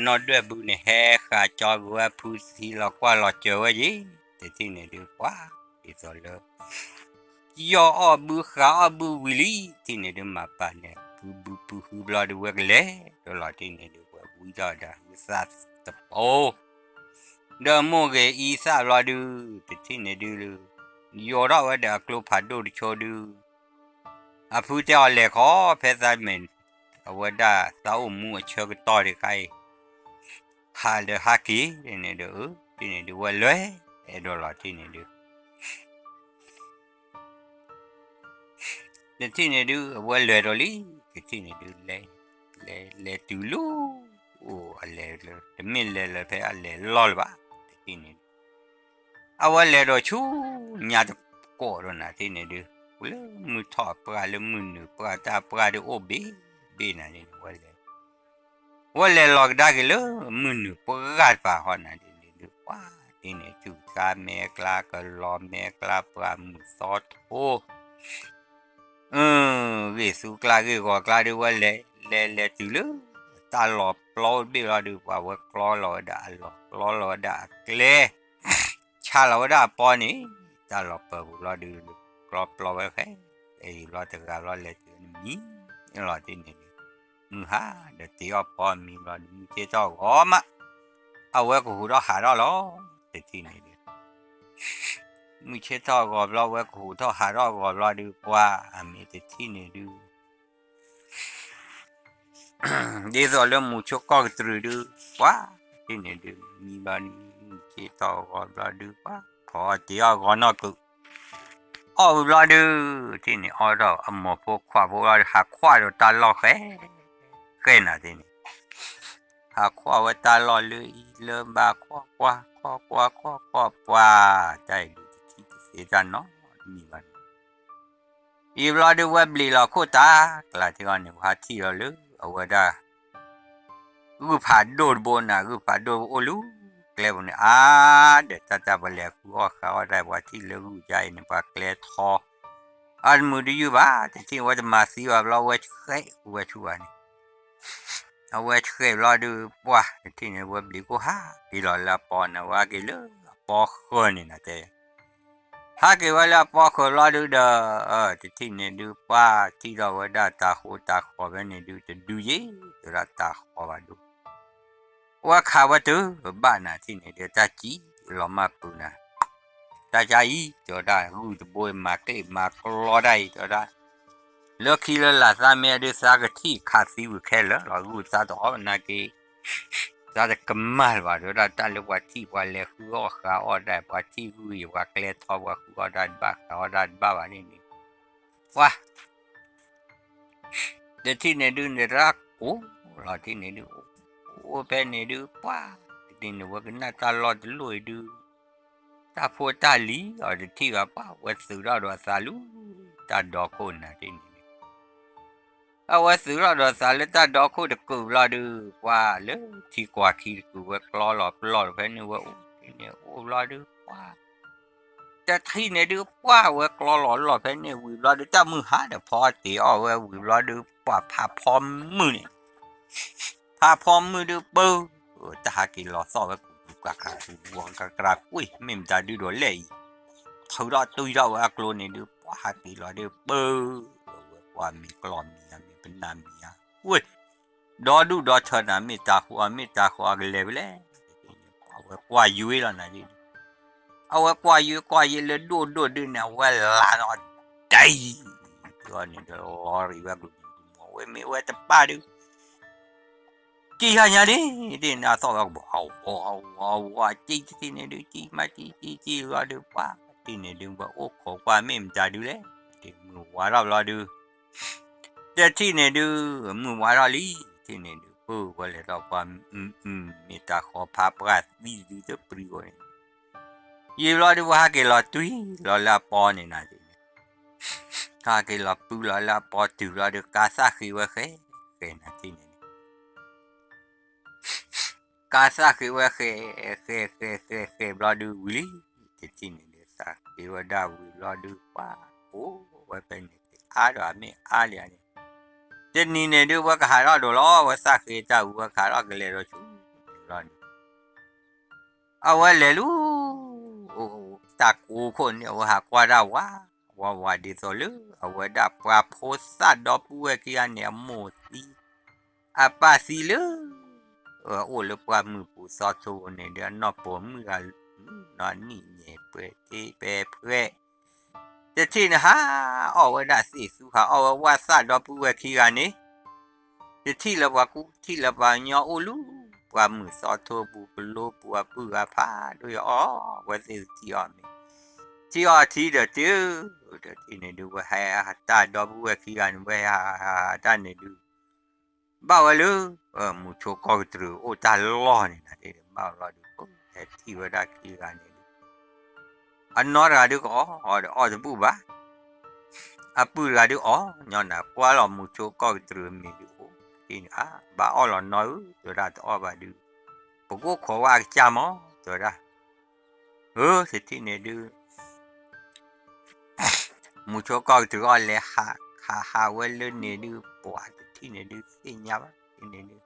นอดเดือดบุเนี่ยแห่ขาจอว่าพูดที่เรากว่าเราเจอไว้ยี่แต่ที่นี่ดูว่าดีสอเลยอบูขาบูวิลีที่นี่ดูมาป่ะเนี่ยบูบลาดูเวกเล่ตัวลาที่นี่ดูว่าวิจาดาวิสัสตะโอเดโมเกอีซาลาดูที่นี่ดูเลยยอดว่าเดกลูพัดดูดิโชดูอาพูดเอาเล็กขอเพซาเมนเอาว่าได้สาวมัวเชื่อก็ต่อได้ใครฮาเดฮักกี้ที่นี่ดูว่าเลยเอดอลาที่นี่ดูแต่ที่นี่ดูว่าเลยรอลี่ที่นี่ดูเลยตูลูโอ้อะไรเลยแต่ไม่เลยเพออะไรลอลบ้าที่นี่เอาว่าเลยรอชูญาติโกรธนะที่นี่ดูเลยมือทอดปลาเลยมือหนึ่งปลาตาปลาดูโอบีนั่นนี่ว่าเลยหลอกได้กันเลยมือหนึ่งปลาปลาหัวนั่นนี่ดูว้าที่นี่จุกาเมกลาก็รอเมกลาปลาหมึกซอสโอ้วิสุกลาคือก็กลาดูว่าเลยตุลตาหลอบปลอดบิลาดูว่ากลอหลอดาหลอกลอหลอดาเกลชาหลอดาปอนี่ตาหลอบเปิดลอดูกลอปลอไว้แค่ไอ้ลอตะกาลอเลยตุมีลอที่นี่มือฮะเดี๋ยวตีอปอมีลอดูเจ้าก็มาเอาไว้กูรอหารอล้อแต่ที่นี่มีเชื่อท่อกอบเราไว้ขู่ท่อหารอกอบเราดูกว่ามีแต่ที่นี่ดูดีส่วนเรื่องมูชกก็ตรึดูกว่าที่นี่ดูมีบ้านเชื่อท่อกอบเราดูกว่าพอที่ออกนอกกูอ๋อเราดูที่นี่อ๋อเราอมพวกขวาพวกเราหาขวาเราตาลอกแค่น่ะที่นี่หาขวาไว้ตาลอกเลยเริ่มบาขวาใจดูเสียจันเนาะมีวันอีบลาดูเว็บลีลาโคตากลาที่ก่อนเนี่ยพาที่เราเอาไว้ได้กูผ่านโดดบนนะกูผ่านโดดโอลู ลบเนี่ยเดี๋ยวจะไปเรียกว่าเขาได้ว่าที่เลือกใจเนี่ยปากแกลทออันมือดีอยู่บ้าแต่ที่ว่าจะมาซีว่าเราเวชเคยเวชวัน เอาไว้เคยรอดูว่าที่นี่ว่าบลิกูฮาที่เราละปอนะว่ากี่เลยปอคนนี่นะเจ้ถ้าเกิดว่าละปอคนรอดูเด้อที่นี่ดูว่าที่เราว่าได้ตาหูตาขอแบบนี้ดูจะดูยี่เราตาขอว่าดูว่าข่าวว่าดูบ้านนะที่นี่เดี๋ยวตาจีเรามาปูนะตาใจจะได้รู้จะบวยมาเก็บมากรอได้จะได้เลือกที่ละสามเดือนสักที่ขาดสิวแค่ละเรารู้ซะต่อนะกี่ Sada kemal ba do da tale wati wale huo ka oda wati hui wa kle tho wa huo da ba ka oda ba ba ni ni wa de ti ne du ne ra ko la ti ne du o pe ne du pa ti ne wa na ta lo de lo du ta pho ta li o de ti wa pa wa su da do sa lu ta do ko na ti ni เอาว่าซื้อเราสารตาดอกคู่ตะกูเราดูว่าเลยที่กว่าขี้กูว่ากลอหลอดหลอดไปนี่ว่าเนี่ยโอ้เราดูว่าแต่ที่เนี่ยดูว่าว่ากลอหลอดหลอดไปเนี่ยวิเราดูจ้ามือหาเดี๋ยวพอตีเอาว่าวิเราดูว่าพาพร้อมมือเนี่ยพาพร้อมมือดูเบอร์จะหากินหลอดซอว่ากูกะกะกูวางกะกระอุ้ยไม่มีตาดูโดนเลยเท่าเราตุยเราว่ากลอเนี่ยดูว่าหากินหลอดดูเบอร์ว่ามีกลอนมีอะไรเป็นน้ำมีอ่ะอุ้ยดอดูดอเธอนะมีตาหัวกันเลยเลยเอาไว้กว่ายุ้ยแล้วนะดิเอาไว้กว่ายุ้ยเลยดูเนี่ยว่าลานอดได้ตัวนี้เดี๋ยวรอรีว่ากูเว้ยไม่เว้ยแต่ป้าดูจีฮะเนี่ยดิน่าสอบบอกเอาว่าจีเนี่ยดูจีมาจีว่าดูป้าจีเนี่ยดูว่าโอ้ขอความไม่มีตาดูเลยดิมือว่าเราดูแต่ที่เนี่ยดูมือว่าเราลีที่เนี่ยดูว่าเลยเราความมีตาขอพาประวิดูจะปริวเนี่ยยี่เราดูว่าเกล้าตุยเราละปอเนี่ยนะถ้าเกล้าปูเราละปอตุเราดูกาซาคือว่าเคนะที่เนี่ยกาซาคือว่าเคเราดูวิลีที่เนี่ยดูซาคือว่าดาวิเราดูว่าโอ้ว่าเป็นอาดว่าไม่อาเลียนเจนนี่เนี่ยดูว่าขาเราดูล้อว่าสักเจ้าว่าขาเราก็เลยเราชูร้อนเอาไว้เลยลูตากูคนเนี่ยว่าหากว่าเราว่าดีสุดเลยเอาไว้ดับว่าโพสต์ดอกบัวกี่อันเนี่ยหมดสิอาปาสิเลยโอ้แล้วว่ามือปูซอโซเนี่ยเดี๋ยวนอปมือกันนอนนี่เนี่ยเปิดที่เปิดเพื่อจะที่นะฮะเอาไว้ได้สิสุขาเอาไว้ว่าสัตว์ดอกบัวกี่อันนี้จะที่ละว่ากูที่ละว่าญอโอลูว่ามือซอโทบุกโลปัวปัวพาด้วยว่าสิที่อ่อนที่อ่อนที่เดือดที่เนี่ยดูว่าให้ตาดอกบัวขี้กันไว้ตาเนี่ยดูบ้าวเลยมุชกอตรูโอตาล้อเนี่ยนะเดี๋ยวบ้าวล้อดูแต่ที่ว่าได้ขี้กันเนี่ยอันนอราดูก็จะปูบ้าปูราดูย้อนนะกว่าเรามุชกอตรูมีดูที่บ้าเราน้อยตัวได้ตัวบ้าดูพวกกูขอว่าจามตัวได้สิที่เนี่ยดูมุชกอตรูอะไรหาเวลเนี่ยดูปวดที่เนี่ยดูสิ่งยาวที่เนี่ยดู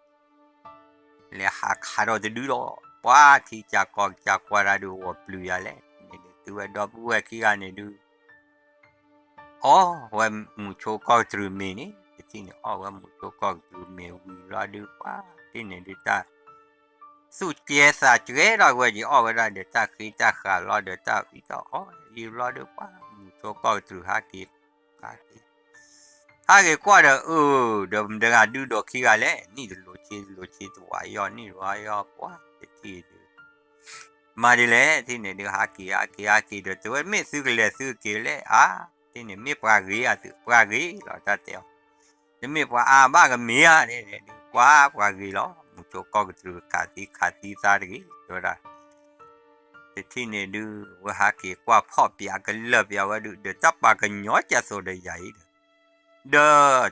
เลยหาเราจะดูล้อว่าที่จากว่าเราดูว่าปลุยอะไรเนี่ยดูตัวดอกบัวขี้กันเนี่ยดูว่ามุชกอตรูมีนี่ที่เนี่ยว่ามุชกอตรูมีวิลาดูว่าที่เนี่ยดูตาสุดเจียสาเจ๋อเราว่าจะว่าเราเดี๋ยวตาขี้ตาขาเราเดี๋ยวตาอีกอยู่เราดูว่ามุชกอตรูหากิถ้าเกิดว่าเดี๋ยวดูดอกขี้กันเลยนี่โลชีตัวย้อนนี่ว่าย้อนว่าที่มาดีเลยที่เนี่ยดูหากิเดี๋ยวตัวไม่ซื้อเลยที่เนี่ยไม่ปลากีเราจะเตียวจะไม่ปลาบ้ากันเมียเนี่ยดูว่าปลากีแล้วมุจก็ถือขาตีซาดีตัวละที่เนี่ยดูว่าหากิว่าพ่อเปียกันเลิกเปียว่าดูเดี๋ยวจับปลากันย้อนจะโซดใหญ่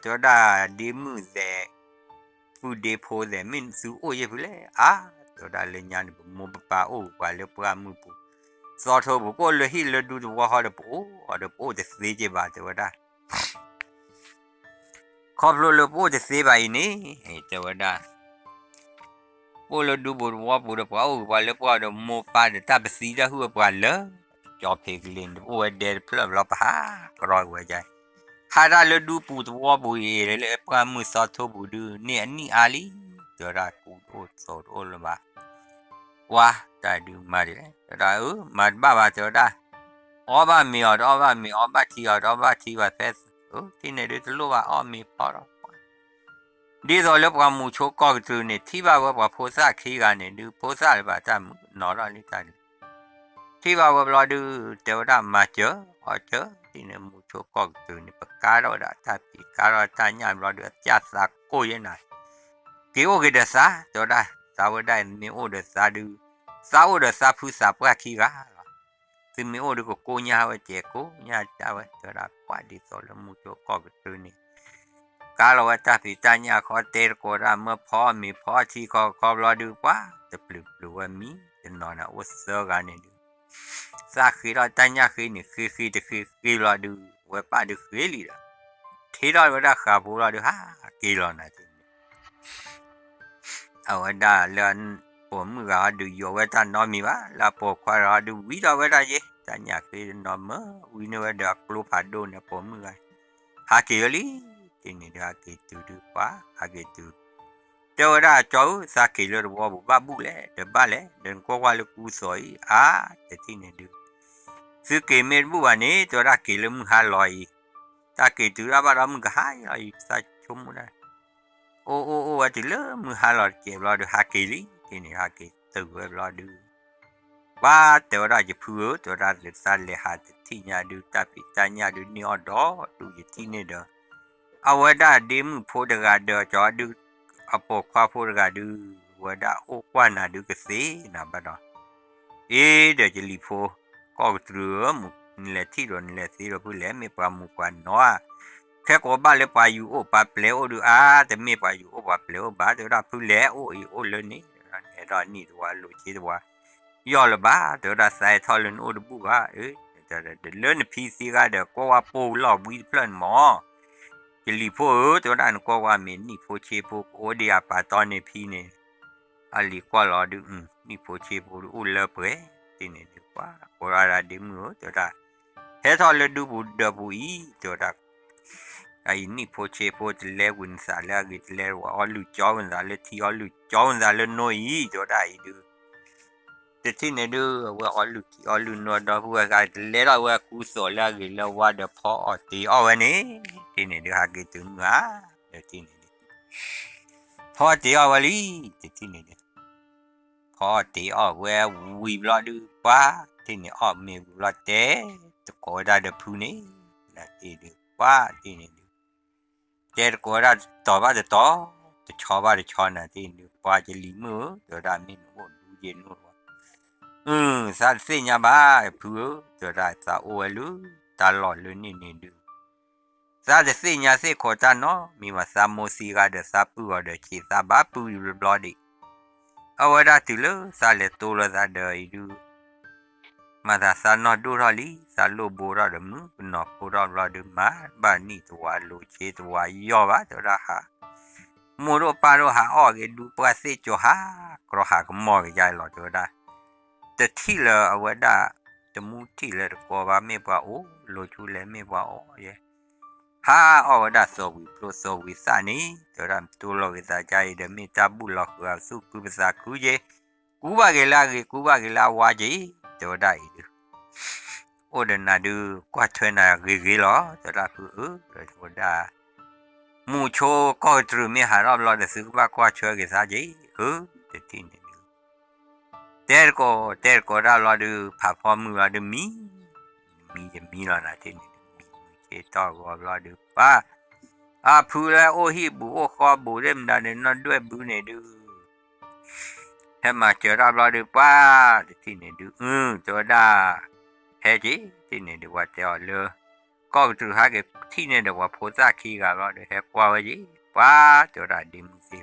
ตัวได้ดีมือแต่ผู้เดโพแต่ไม่สู้โอ้ยไปเลย ตัวได้เลยยันมุบปาโอ้กว่าเลยปรามุปุซอโทบุก็เลยฮิเลยดูตัวเขาเดปูเดปูจะสีจีบาตัวได้ขอบเลยปูจะสีบาอีนี่ตัวได้ปูเลยดูบุว่าปูเดปูโอ้กว่าเลยปูเดมุปาเดตับสีได้หัวกว่าเลยจอบเพกลินปูเดเพลบลบฮากรอยหัวใจฮาราเลยดูปูตัวปูเอเลยปรามุซอโทบุดูเนี่ยนี่อาลีตัวได้ปูโอ้โซดโอ้ละบ้าว้าได้ดูมาดิได้มาบ้าตัวได้อ๋อบ้ามีอ๋อบ้ามีอ๋อบ้าที่อ๋อบ้าที่ว่าเฟสที่ไหนดูตัวว่าอ๋อมีพอแล้วดีต่อแล้วว่ามูโชก็ตัวเนี่ยที่ว่าโพสต์ขี้กันเนี่ยดูโพสต์แบบจะนอนอะไรกันที่ว่าเราดูเดี๋ยวได้มาเจออ๋อเจอที่เนี่ยมูโชก็ตัวเนี่ยประกาศเราได้ถ้าปีการเราตายยามเราดูจัดสักโก้ยังไงเกี่ยวกับเด็กสาวตัวได้สาวได้เนี่ยโอ้เด็กสาวดูสาวเด็กสาวผู้สาวว่าขี้กันซึ่งมีโอ้ดูก็โกญาว่าเจ้าโกญาจ้าว่าตัวได้กว่าดีต่อแล้วมูโชก็ตัวเนี่ยการเราจะพิจารณาข้อเตะก็ได้เมื่อพ่อมีพ่อที่เขารอดูกว่าจะปลุกว่ามีจะนอนอุตส่าห์กันเนี่ยสักคือเราตั้งยาคือเนี่ยคือรอดูว่าป้าดูคือลีละที่เราได้ขับรอดูกี่รอนะทีนี้เอาได้เรื่องผมก็ดูอยู่ว่าท่านนอนมีว่าแล้วพอควารอดูวิเราว่าได้ยังตั้งยาคือนอนมั้งวินว่าเด็กกลัวผัดโดนเนี่ยผมก็หาเกี่ยวลีทีนี้เด็กกินดูว่าหากินดูเจ้าได้เจ้าสักกี่เรื่องว่าบ้าบุเล่เดี๋ยวบ้าเล่เดินก็ว่าลูกผู้สวยแต่ที่นี่ดูซื้อเกมเมอร์บัวนี่ตัวได้กี่เรื่องมึงหาลอยถ้ากี่ตัวได้บ้าเรามึงก็หายลอยสักชั่วโมงได้โอ้ว่าที่เรื่องมึงหาลอยเก็บรอดูหากี่ลิทีนี้หากี่ตัวเว็บรอดูว่าตัวได้จะพูดตัวได้เลือกสั่งเลยหาที่เนี่ยดูแต่ปีแต่เนี่ยดูนี่อ๋อดูอยู่ที่นี่เด้อเอาไว้ได้เดี๋ยวมึงพูดกันเด้อจอดูเอาปกความพูดกันดูว่าได้โอ้กว่าน่ะดูก็เสียนะบ้านเราเดี๋ยวจะรีบโฟก็เตรียมนี่แหละที่เรานี่แหละที่เราพูดแล้วไม่ปรามุกันเนาะแค่ก็บ้านเลยไปอยู่โอ้ปาเปล่าดูแต่ไม่ไปอยู่โอ้ปาเปล่าบ้านเดี๋ยวเราพูดแล้วโอ้เลยนี่เรานี่ตัวลูกที่ตัวย่อละบ้าเดี๋ยวเราใส่ทอลนโอ้ดูบุว่าเดี๋ยวเลื่อนพีซีก็เดี๋ยวก็ว่าปูหลอกวิเพลินหมอจะรีบโฟตัวนั้นก็ว่าเหม็นนี่โฟเชโฟโอเดียปาตอนในพีเนี่ยอันนี้ก็รอดูนี่โฟเชโฟโอเลิฟเว้ที่นี่ดีกว่าโบราณดีมือตัวได้เฮ้ยทอลดูบุดบุยตัวได้ไอ้นี่โฟเชโฟจะเล่วินสาเลกิจะเล่ว่าอลูจอวินสาเลที่อลูจอวินสาเลน้อยตัวได้ดูแต่ที่นี่ดูว่าอลูน้อยดอกหัวกันเล่เราว่ากูสอนแล้วกิแล้วว่าเดี๋ยวพอตีเอาไว้นี่ที่นี่ดูหากิถึงเดี๋ยวที่นี่พอตีเอาไว้ลีที่นี่พอตีออกแวววิบลอดูป้าที่นี่ออกมีวิบลอเตะตะโกนได้เดือพูนี่นะที่ดูป้าที่นี่ดูเจ้าตะโกนได้ต่อบ้าจะต่อจะชอบ้าจะชอนะที่ดูป้าจะลีมือเดี๋ยวได้ไม่หนูดูเย็นนู่นวะสัตว์เสียบ้าพูเดี๋ยวได้ซาโอลูตลอดเลยนี่ดูสัตว์เสียเสียขอจานเนาะมีมาซาโมซีกาเดซาปูกาเดชีซาบ้าปูอยู่บลอดีเอาไว้ได้ถึงเลยสาเลตัวละได้เดี๋ยวดูมาถ้าสาลนอดูรอลีสาลโลบูรอเดมึงนอปูรอรอเดมาบ้านนี่ตัวโลเชตัวย่อวะตัวละฮะมูโรปาโรหาออกดูปลาเสจฮะกระหากมอกใจหลอตัวได้แต่ที่ละเอาไว้ได้แต่มูที่ละก็ว่าไม่ว่าโอ้โลจูเลไม่ว่าโอ้ยเอาไว้ได้สวิโปรสวิสานี่ตัวรำตัวเราวิสาใจเดมิตาบุลอกเอาสุกุภาษาคุยกูบาเกลาวาจีตัวได้ดูโอเดนาดูกว่าเธอนาเกลอตัวได้คือตัวได้มูโชก็ตรึมีหารอบรอดสึกว่ากว่าเชื่อกิสาจีแต่ที่นี่ดูเตอร์ก็ได้รอดูผ่าพอมือรอดูมีรอนะที่นี่เจต่อก็รอดูป้าพูดแล้วโอ้ฮิบูโอ้คอบูเริ่มได้เนี่ยนอนด้วยบูเนี่ยดูให้มาเจอรับรอดูป้าที่เนี่ยดูตัวได้เฮ้จีที่เนี่ยดูว่าเจ้าเลยก็ถือหาเก็บที่เนี่ยดูว่าโพสต์ขี้กันรอดูเฮ้กว่าไว้จีป้าตัวได้ดิมสิ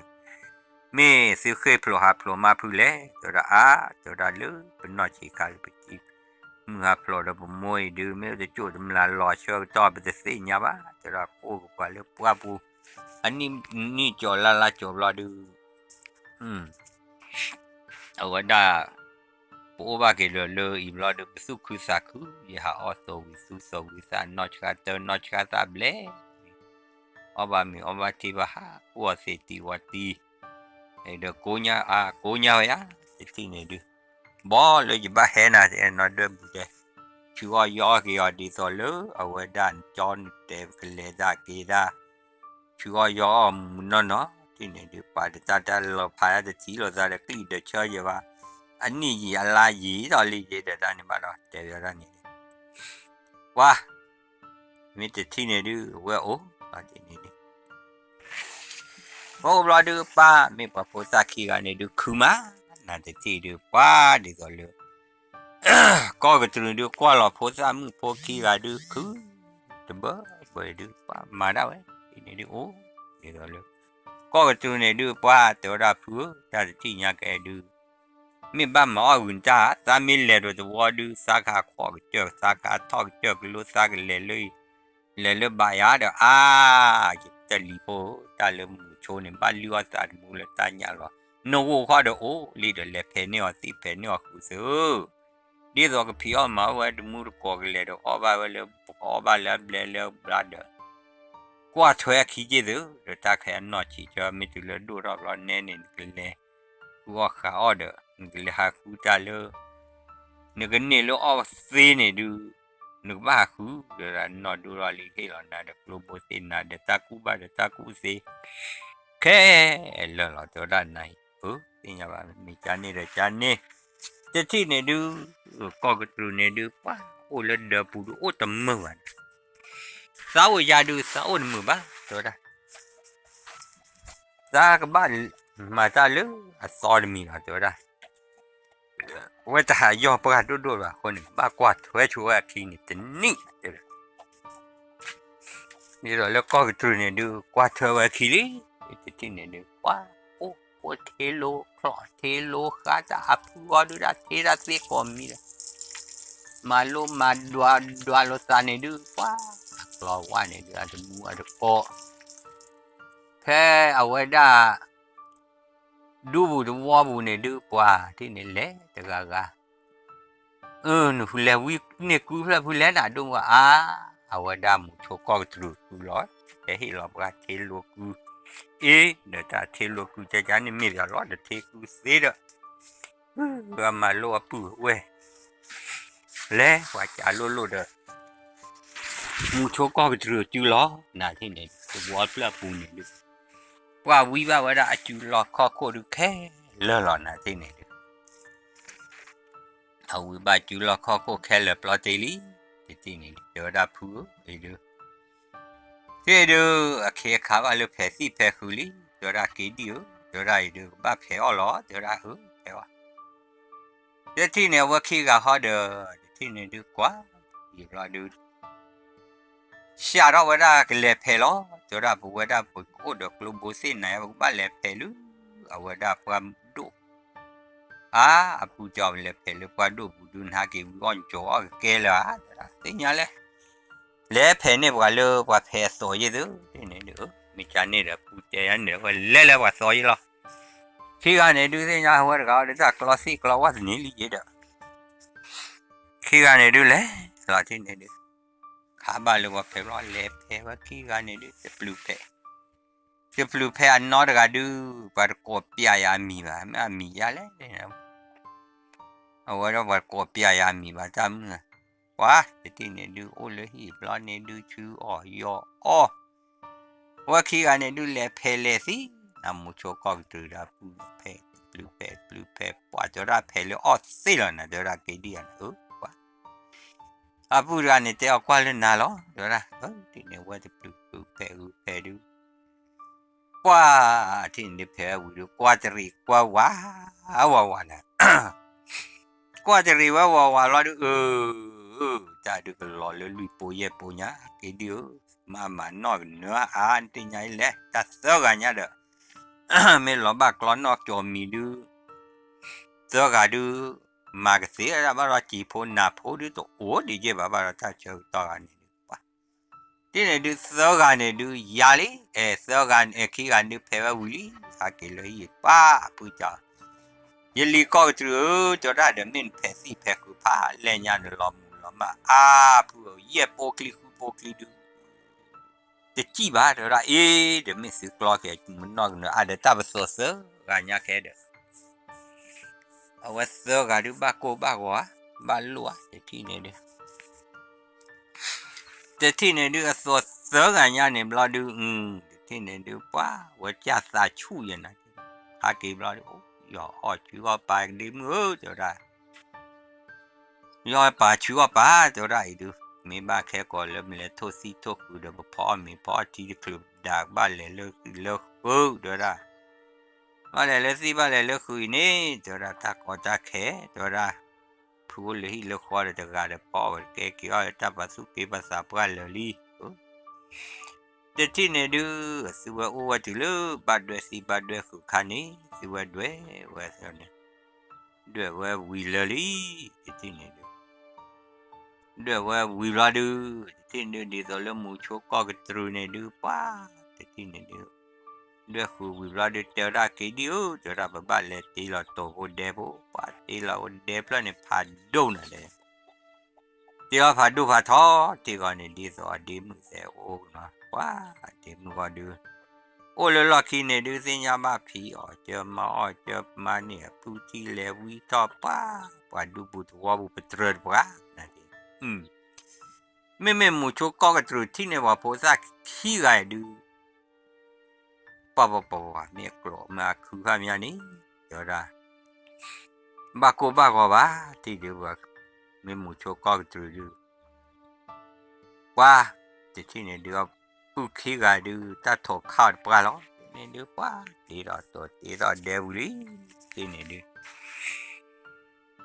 me si ke plo ha plo ma pu le to da a to da lu pe no chi ka lu pe chi mu ha plo da bo moi du me de chu de la lo sho to be de si nya ba to da ko ko le pwa pu ani ni cho la cho lo du awa da po ba ke lo I lo du su ku sa ku ya ha also we su so we sa no cha ta ble oba mi oba ti ba ha wa se ti wa ti e de ko nya ya ti ne du bo le ji ba he na e no de bu de chu yo ke yo di so lo awa dan jon te ke le da ke da chu yo no ti ne du pa de ta lo pa de ti lo da de kli de cha ye ba ani yi ala yi do li ye de da ni ba do te yo da ni wa mi te ti ne du we o ba ti ne du o bla du pa mi pa po sa ki ga ne du kuma na te ti du pa di so lo có cái trường được qua lò phố ra mưa phố kia là được cứ tầm bớ bởi được qua mà đâu ấy thì này được ố thì rồi được có cái trường này được qua từ ra phứa ra được chỉ nhà cái được mình ba mà ở gần cha ta mình lệ rồi từ qua được sa cả qua cái chờ sa cả thọ cái chờ cái lúa sa cái lệ lệ bài á được à ta li phố ta lệ mù chỗ này ba liu ta mù lệ ta nhà rồi nó qua được ố li được lệ phê nè thì phê nè khu sư đi rồi cái phía mà về mua được có cái lệ đó ở ba lệ lệ brother qua thuê khí gì đó rồi ta khai nó chỉ cho mình từ lớn đủ rồi nên cái lệ qua khá order cái lệ hạ khu ta lơ nếu cái này lo ở xe này được nếu ba khu rồi là nó đủ rồi thì cái là nó được global xe nó được ta khu ba được ta khu xe cái là chỗ đó này thì nhà bạn mình chán này thế thì này đưa có cái từ này đưa quá ô lên đờ phụ ô tầm mưa vậy sáu giờ đưa sáu mưa ba rồi đó ra cái ba mà ta lớn so mình là rồi đó vậy ta do ba đôi là con ba quạt thuê chúa khi này tính nị đi rồi nó có cái từ này đưa qua thuê khi đi thế thì này đưa quá ô thế lô khá ta phụ đưa ra thế ra thế còn mi malu dua lo tane du wah lo wane du ada mua ada ko ke aweda du wa bu ne du kwa ti ne le ta ga nu le wi ne ku le da du wa aweda mu cho ko tru lo te hi lo ba te lo ku ne ta te lo ku ja ni mi ya lo de te ku se da ga ma lo pu we lẽ và trả luôn luôn được một số con cái rửa chú ló là thế này cái bó là bùn này được qua quý ba và đã chú ló kho cô được khé lơ lọ là thế này được hầu quý ba chú ló kho cô khé là plot lý thì thế này được đã phứ thì được thế được khi khá vào lúc phải xí phải khử lý được ra cái điều được ra được ba phải ở ló được ra phải thế thì nếu mà khi gặp họ được thì này được quá nhiều là được xa đó với ra cái lẹp hè đó cho ra với ra với cô được luôn bố xin này với ba lẹp hè lứ ở với ra qua đủ phụ cho lẹp hè lứ qua đủ phụ đun hai cái con chó kia là thế nhá lẽ lẹp hè này qua lơ qua hè sỏi gì đó thế này nữa mình chả này là phụ chơi anh nữa và lẽ qua sỏi lo khi anh này đưa thế nhá với ra để ra classic class gì lý gì đó khi anh này đưa lẽ là thế này được khá ba lần qua phải lo lẹp hè và khi anh này đưa sẽ blue pe anh nói ra đưa qua copy ai mi và mi ya lẽ thế nào ở đó qua copy ai mi và chăm quá thế này đưa ô lẽ hi lo này đưa chữ yo và khi anh này đưa lẹp hè lẽ gì nằm một chỗ con từ ra blue pe qua chỗ ra pe lẽ xí là nè chỗ ra cái đi anh phụ ra này theo qua lên nào đó rồi ra thì nếu qua thì phải được qua thì nếu phải được qua thì qua quá nè qua thì quá lo được ta được lo lên lùi po nhá cái điều mà nói nữa anh thì nhảy lẽ ta sợ cả nhá được ไม่หลอบากล้อนนอกจอมีดูเสือกาดูมากเสียแล้วบาราจีโพนาโพดูตัวโอ้ดีเจ็บบาราถ้าเจอต่อกันนี่ปะที่ไหนดูเสือกาเนี่ยดูยาลีเสือกาขี้กันดูเพลววิลีอาเกลย์ป้าพูดจายัลีก็ตรูจะได้เดิมนินเพสิเพคุพาเลียนยันลอมลอมาพูดเย่โปคลิคูโปคลิดูจะจีบาเดี๋ยวเดี๋ยวไม่ซื้อกลอแกมันนอกเนื้อเดี๋ยวตาไปสอกันยาแค่เด้อเอาไว้เสือกาดูบาโกบากวะบาลัวจะที่ไหนเด้อจะที่ไหนเด้อสอเสือกันยาเนี่ยบลาดูที่ไหนเด้อป้าว่าจะสาชูยันนะหาเก็บลาดูอย่าอ้อชื่อว่าไปดิมือจะได้ย่อยป่าชื่อว่าป่าจะได้ดูมีบ้าแค่ก่อนแล้วมีเลยโทษซีโทษคือเดี๋ยวพ่อมีพ่อที่คลุบดากบ้านเลยเลิกเดี๋ยวได้บ้านเลยเลิกสิบ้านเลยเลิกคือนี่เดี๋ยวได้ตาก็ตาแค่เดี๋ยวได้พูดเลยเลิกควาเดี๋ยวได้พ่อแกกี่อ้อยตาปัสสุกีภาษาพระเลยลีแต่ที่เนี่ยดูสิว่าโอ้ว่าที่เลิกบาดด้วยสิบาดด้วยคือคันนี้สิว่าด้วยว่าเท่านี้ด้วยว่าวิลลี่ที่เนี่ยด้วยว่าวิลาดูที่เนี่ยดีต่อเรื่องมูชัวก็กระตุ้นเนี่ยดูป้าที่เนี่ยดูด้วยคือวิลาดูเจอได้กี่เดียวเจอได้บ้านเลยตีเราโตโอเดบป้าตีเราโอเดบแล้วเนี่ยพาดูนั่นเลยตีเราพาดูพาท้อตีก่อนเนี่ยดีต่อดีมึงเสียโอ้นะป้าดีมึงก็ดูโอ้แล้วลักกี้เนี่ยดูสิยามาผีอ๋อเจอมาเนี่ยผู้ที่เลวิต่อป้าดูบุตรว่าบุตรป้านั่นเองไม่มูชัวก็กระตุ้นที่เนี่ยว่าโพสต์ขี้ไก่ดูป้าเนี่ยกลัวมาคือความยันนี่เดี๋ยวได้บ้าก็บ้าที่เดี๋ยวว่าไม่มูชัวก็กระตุ้นดูว่าที่เนี่ยเดี๋ยวผู้ขี้ไก่ดูถ้าถกข้าวปลาล้อเนี่ยเดี๋ยวป้าตีเราเดวิลี่ที่เนี่ยดู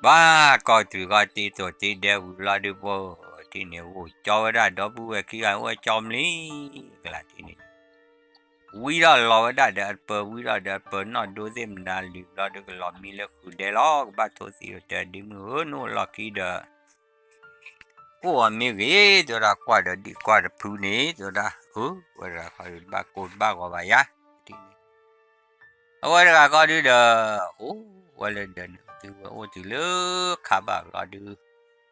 บ้าก็ถือก็ตีตัวตีเดวิลาดูบ่ที่เนี่ยโอ้จอได้ดอกบัวขี้ไก่โอ้จอมลี่กลาที่นี่วิราลอได้เดอเปวิราเดอเปนอดูเซมนาลิลอดูกลอมีเลคุเดลอกบาโตสิเดดิมือโนลอกีเดโอ้มีเกจระกว่าเดดีกว่าพูนี่จระว่าระคอยบาโกบากว่าyaที่นี่ว่าระก็ดูเดโอ้ว่าเลยเดนที่ว่าโอ้ที่เลือกขับก็ดู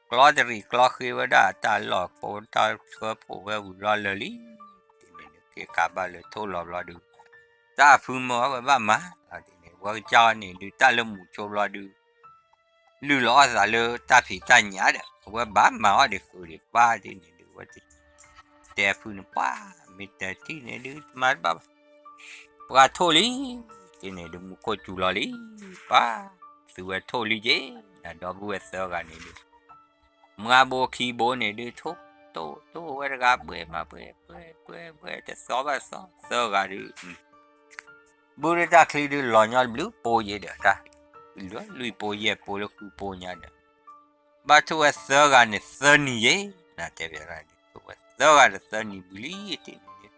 กลอดรีกลอคือว่าได้ตาหลอกโปตาเชื่อผู้ว่าอุลาเลลีที่นี่เกี่ยขับเลยโทรรอดูตาฟูมว่าบ้ามาที่นี่ว่าเจ้านี่ดูตาเริ่มมุโชรอดูลูล้อซาเลตาผีตาหยาเด้ว่าบ้ามาว่าเด็กคือเด็กป้าที่นี่ดูว่าแต่ฟูนป้ามีแต่ที่นี่ดูมาบ้าว่าโทลีที่นี่ดูมุโคจูลอลีป้าสุวโทลีเจนะดอบัวเสือกันนี่ดูมึงอาโบคีโบนี่ดูทุกโตว่าระกาเบื่อมาเบื่อจะสอบว่าสอบเสือกันดูบุรีตาคลีดูหล่อยอลบลูโปเยเด้อตาลุยโปเยโปลคูโปญาเด้อบาทัวเสือกันนี่เสือนี่เยนะเทเบรันตัวเสือกันเสือนี่บุลีที่นี่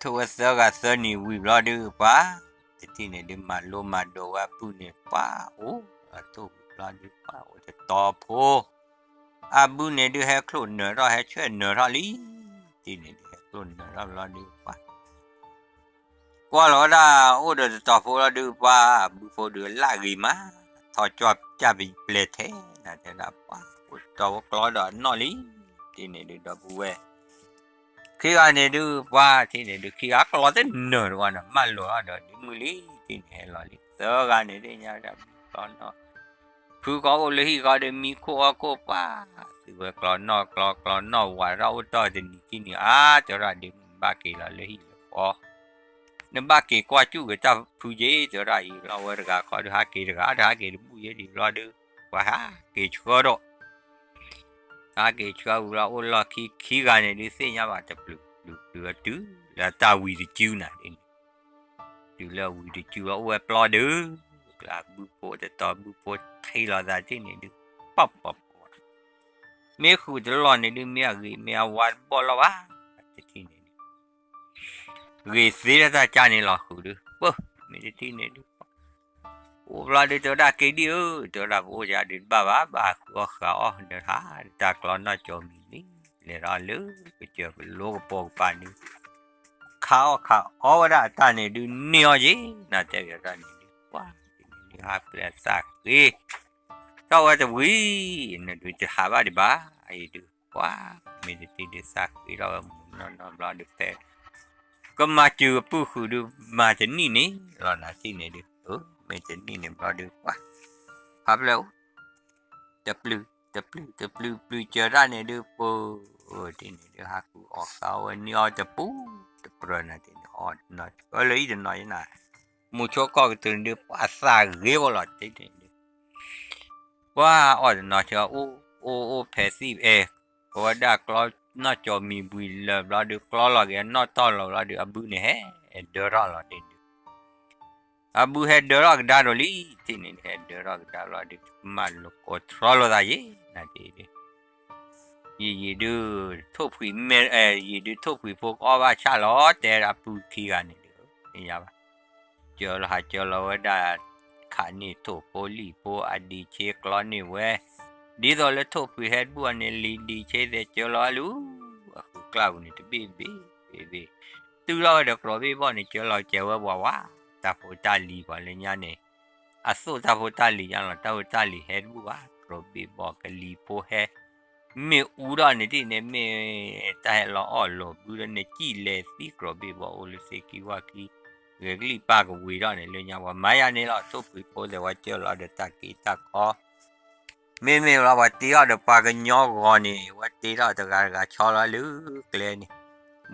ทัวเสือกันเสือนี่วิบลอดูป้าที่นี่ดูมาโลมาโดว่าปูนี่ป้าโอ้ตัววิบลอดูป้าโอ้จะต่อโพอาบุนี่ดูให้คลุนเนอรอให้ช่วยเนอรอลีที่นี่ดูให้คลุนเนอรอดูป้าว่าเราได้โอ้เดี๋ยวต่อพวกเราดูว่าบุฟเดือลากรีมาถอดจอบจะไปเปลเทนะแต่ละว่าต่อว่ากรอดอนนอลีที่นี่ดูดับเวคืออันนี้ดูว่าที่นี่ดูคืออักลอเต้นเนอร์วันมาหลัวเดี๋ยวดิมือลีที่นี่ลอลีเจอกันนี่ได้ยังดับตอนนั้นคือก็เลยก็ได้มีโคป้าสิว่ากรอนนอว่าเราต่อที่นี่จะระดิบากีละเลยพอนึกบ้าเกี่ยวกับจู่ก็จะพูดเยอะจะได้เราเวลาเขาดูหาเกี่ยวกับหาเกี่ยวกับพูดเยอะดีเราดูว่าหาเกี่ยวกับเราหาเกี่ยวกับเราเราขี้กันเนี่ยดิเสียงว่าจะปลุกดูแล้วตาวิจิจูน่ะดูแล้ววิจิจูเอาไว้ปลอดูแล้วบุปผาจะต่อบุปผาให้เราได้ที่นี่ดูป๊อปเมื่อคุณจะรอเนี่ยดูเมื่อวัดบอลว่าที่นี่ Gisira ta chani lo hudu. Bo, mediti ne du. Ula de toda ke dia, toda bo jadi baba ba ko kha de ha ta klo na cho mi ni. Le ra lu, ke che lo po pa ni. Kha o da ta ne du ni o ji na te ya ta ni. Wa, ni ha ple sa ke. Ta wa de wi, ne du te ha ba di ba. Ai du. Wa, mediti de sa ke ra no bla de pe. Có mà chưa pu khu được mà chân ní nè rồi là xin này được mày chân ní nè bao được quá pháp lâu tập lưu chờ ra này được po thì này được học ở sau anh nhớ tập pu tập rồi này thì họ nói có lấy thì nói này một chỗ có cái từ được quá xa ghê vào lọt thế này quá ở nói cho ô passive có đã có nó cho mình bùi là được lo cái nó to là được abu này hết đỡ là đến abu hết đỡ cái đó đi thì nên hết đỡ cái đó là được mà lúc có lo là gì là đi gì được thuốc quỷ mẹ gì được thuốc quỷ phục ở ba cha lo để là bùi khi cái này được như vậy chờ là đã khả năng thuốc poly po adi check lo này vậy đi rồi là thuốc quỷ hết buồn này đi chơi để chờ lo luôn cloud này to baby từ đó được rồi bây giờ này chờ lo chờ qua quá ta phụ ta lì vào lên nhà này số ta phụ ta lì nhà là ta phụ ta lì hết quá rồi bây giờ cái lì po hết mẹ u đó này thì mẹ ta hết lo ở lo bữa đó này chỉ lệ xí rồi bây giờ ô lệ xí kí qua kí cái lì ba cái quỷ đó này lên nhà qua mấy anh này là thuốc quỷ po để qua chờ lo được ta kí ta có mẹ là vật tí ở được ba cái nhỏ gọn này vật tí đó từ cái cho nó lứ cái này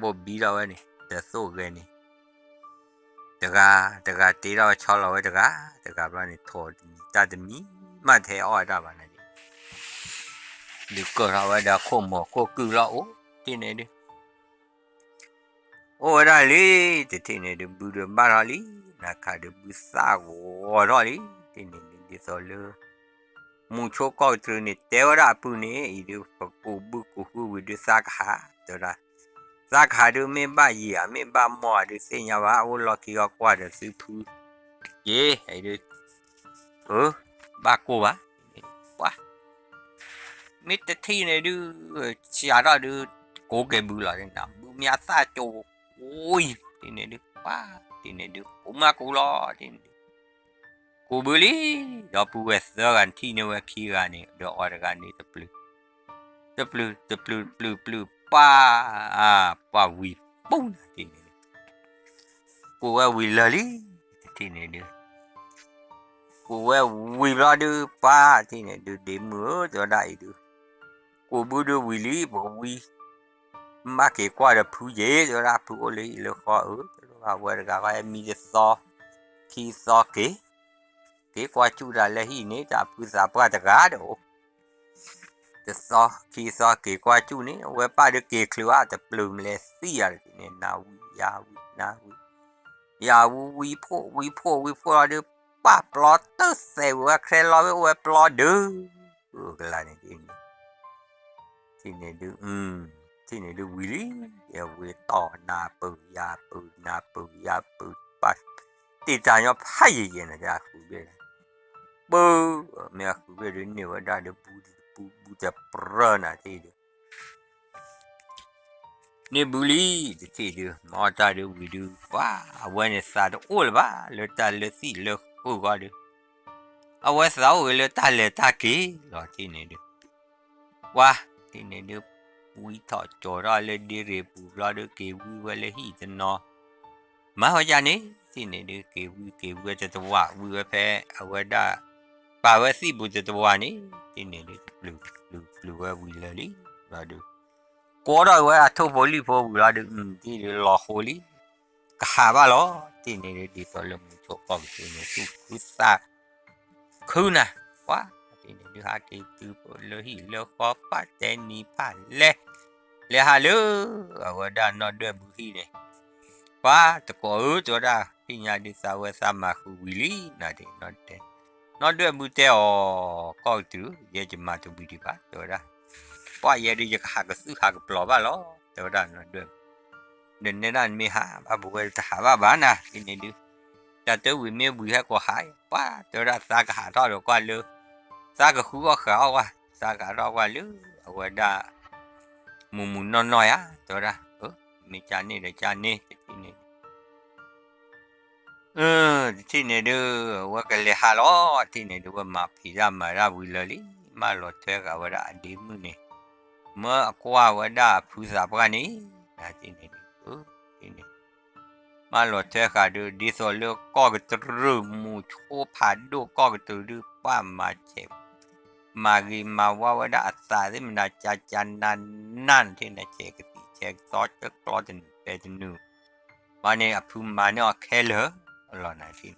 bộ bí đâu này từ số cái này từ cái tí đó cho nó từ cái bao này thổi ta từ mí mà thế ở đó bạn này được cơ nào đó không một cô cứ lo thế này đi ở đây đi thế này được bự được ba đó đi là cả được bự xa của đó đi thế này đi rồi lơ mucho coi từ này téo ra pu này idu phụ bu cu idu sa kha đó là sa kha được mấy ba gì à mấy ba mò được xây nhà ba ô lo kia qua được sư pu ye hay được ba cô ba quá mấy cái thi này được xả ra được cố cái bự lại nào bự nhà sa châu ôi thì này được quá thì này được cũng mà cô lo thì cô beli dah puas dah kan tina wa kira ni dah orang ni teplu pa wi pun tina cô wa wi lali tina dia cô wa wi la dia pa tina dia demo dah dai dia cô bu dia wi li bo wi ma ke qua da pu ye dah la pu oli le kho wa ga mi de so ki so ke cái qua chú ra là hi nè ta pu sa pa ta ga do ta so khi so cái qua chú nè we pa được cái khloa ta plum le si ya nè na wi po được pa plot tơ se we kre lo we plot được cái là này thì này được thì này được wi ya we to na pu pa ti ta nhau phai gì nè ra khu bên bơ mẹ khu bên đến nhiều ở đây được bu chập rơ thì được nè bu li thì được mà ta được video quá when sa được ôi ba lỡ ta lỡ xí lỡ ôi quá được when sa ôi lỡ ta kí rồi thì này được quá thì này được vui thọ cho ra lên đi rệp ra được cái vui qua lấy hi cho nó mà hồi giờ này thì này được cái vui cho tôi qua vui phải ở đó bà với si bút cho tôi qua này thì này được lưu qua vui là đi là được có đó với thâu bổ li phố là được thì được lò hồ li cả ba ló thì này đi vào lòng chỗ còn thì này tu xa khứ nè quá thì này được hai cái từ lơ hi lơ khó phát tên ni phát lẹ hà lơ ở đó nó đưa bự hi này quá tôi có chỗ đó khi nhà đi sao mà khu Willy là để nó đưa bự teo coi thử giờ chỉ mà tôi bị đi bắt rồi đó quá giờ đi giờ hạ cái sự hạ cái lò ba ló rồi đó nó đưa Nenan mi ha abu el tahaba bana ini du ta tới vì mẹ bùi hay của hải quá tôi ra xa cả hạ rồi qua lư xa cả khu có khảo qua xa cả rồi qua lư ở đây mù mù non nói á tôi ra mi cha này để cha này thì này thì này đưa qua cái lệ hà lo thì này đưa mà phi ra mà ra vui lì mà lo chơi cả vào đã đi mưa này mà qua vào đã phu sa bữa này thì này thì này mà lo chơi cả đưa đi rồi lo có cái từ mù chua phá đồ có cái từ đưa ba mà chơi mà gì mà vào đã xa thì mình đã cha cha nan thì này chơi cái gì chơi sót cái có trên cái trên nữa mà này phu mà nó khéo lỡ lo này thì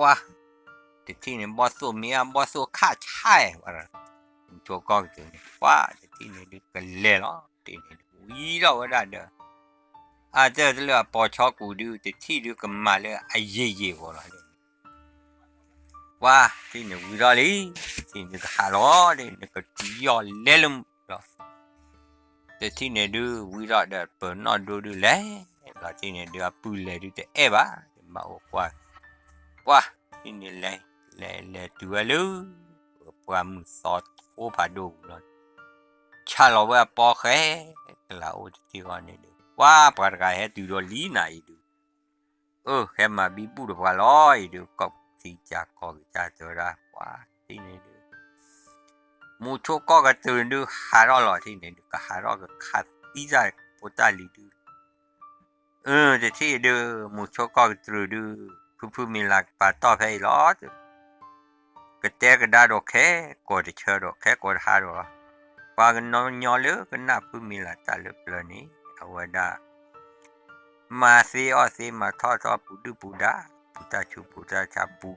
ว้าแต่ที่นี่บอสสู้เมียบอสสู้ข้าใช่ว่าตัวก็คือว่าแต่ที่นี่ดูกันเลยเนาะที่นี่วีเราว่าเด้ออาจจะเรื่องปอชอกูดูแต่ที่ดูกันมาเลยไอ้เย่ๆว่าเลยว่าที่นี่วีเราเลยที่นี่ก็หาล้อเลยนี่ก็ตียอเล่ลุมแต่ที่นี่ดูวีเราเด้อเปิดนอนดูเลยแล้วที่นี่ดูปูเลยดูแต่เอ๊ะบ้ามาโอ้ว่าที่นี่เลยตัวลูความสอดโอผาดูเลยชาเราว่าปอแค่เราที่ก่อนนี่ดูว่าปากกาให้ดูลีน่าดูแค่มาบีบูดว่าลอยดูก็ที่จากก็จะเจอละว่าที่นี่ดูมูโชก็กระตือดูหาเราหล่อที่นี่ดูก็หาเราก็ขาดที่จะปวดตาลีดูแต่ที่ดูมูโชก็กระตือดูผู้มีหลักป่าต่อไปล้อก็เตะก็ได้ดอกแค่กดเชื่อดอกแค่กดหาดอกว่ากันนอนย้อนเลือกันหน้าผู้มีหลักตาเลือกเลยนี้เอาไว้ได้มาซีออซีมาทอดปูดูปูดาปูตาชูปูตาชาปู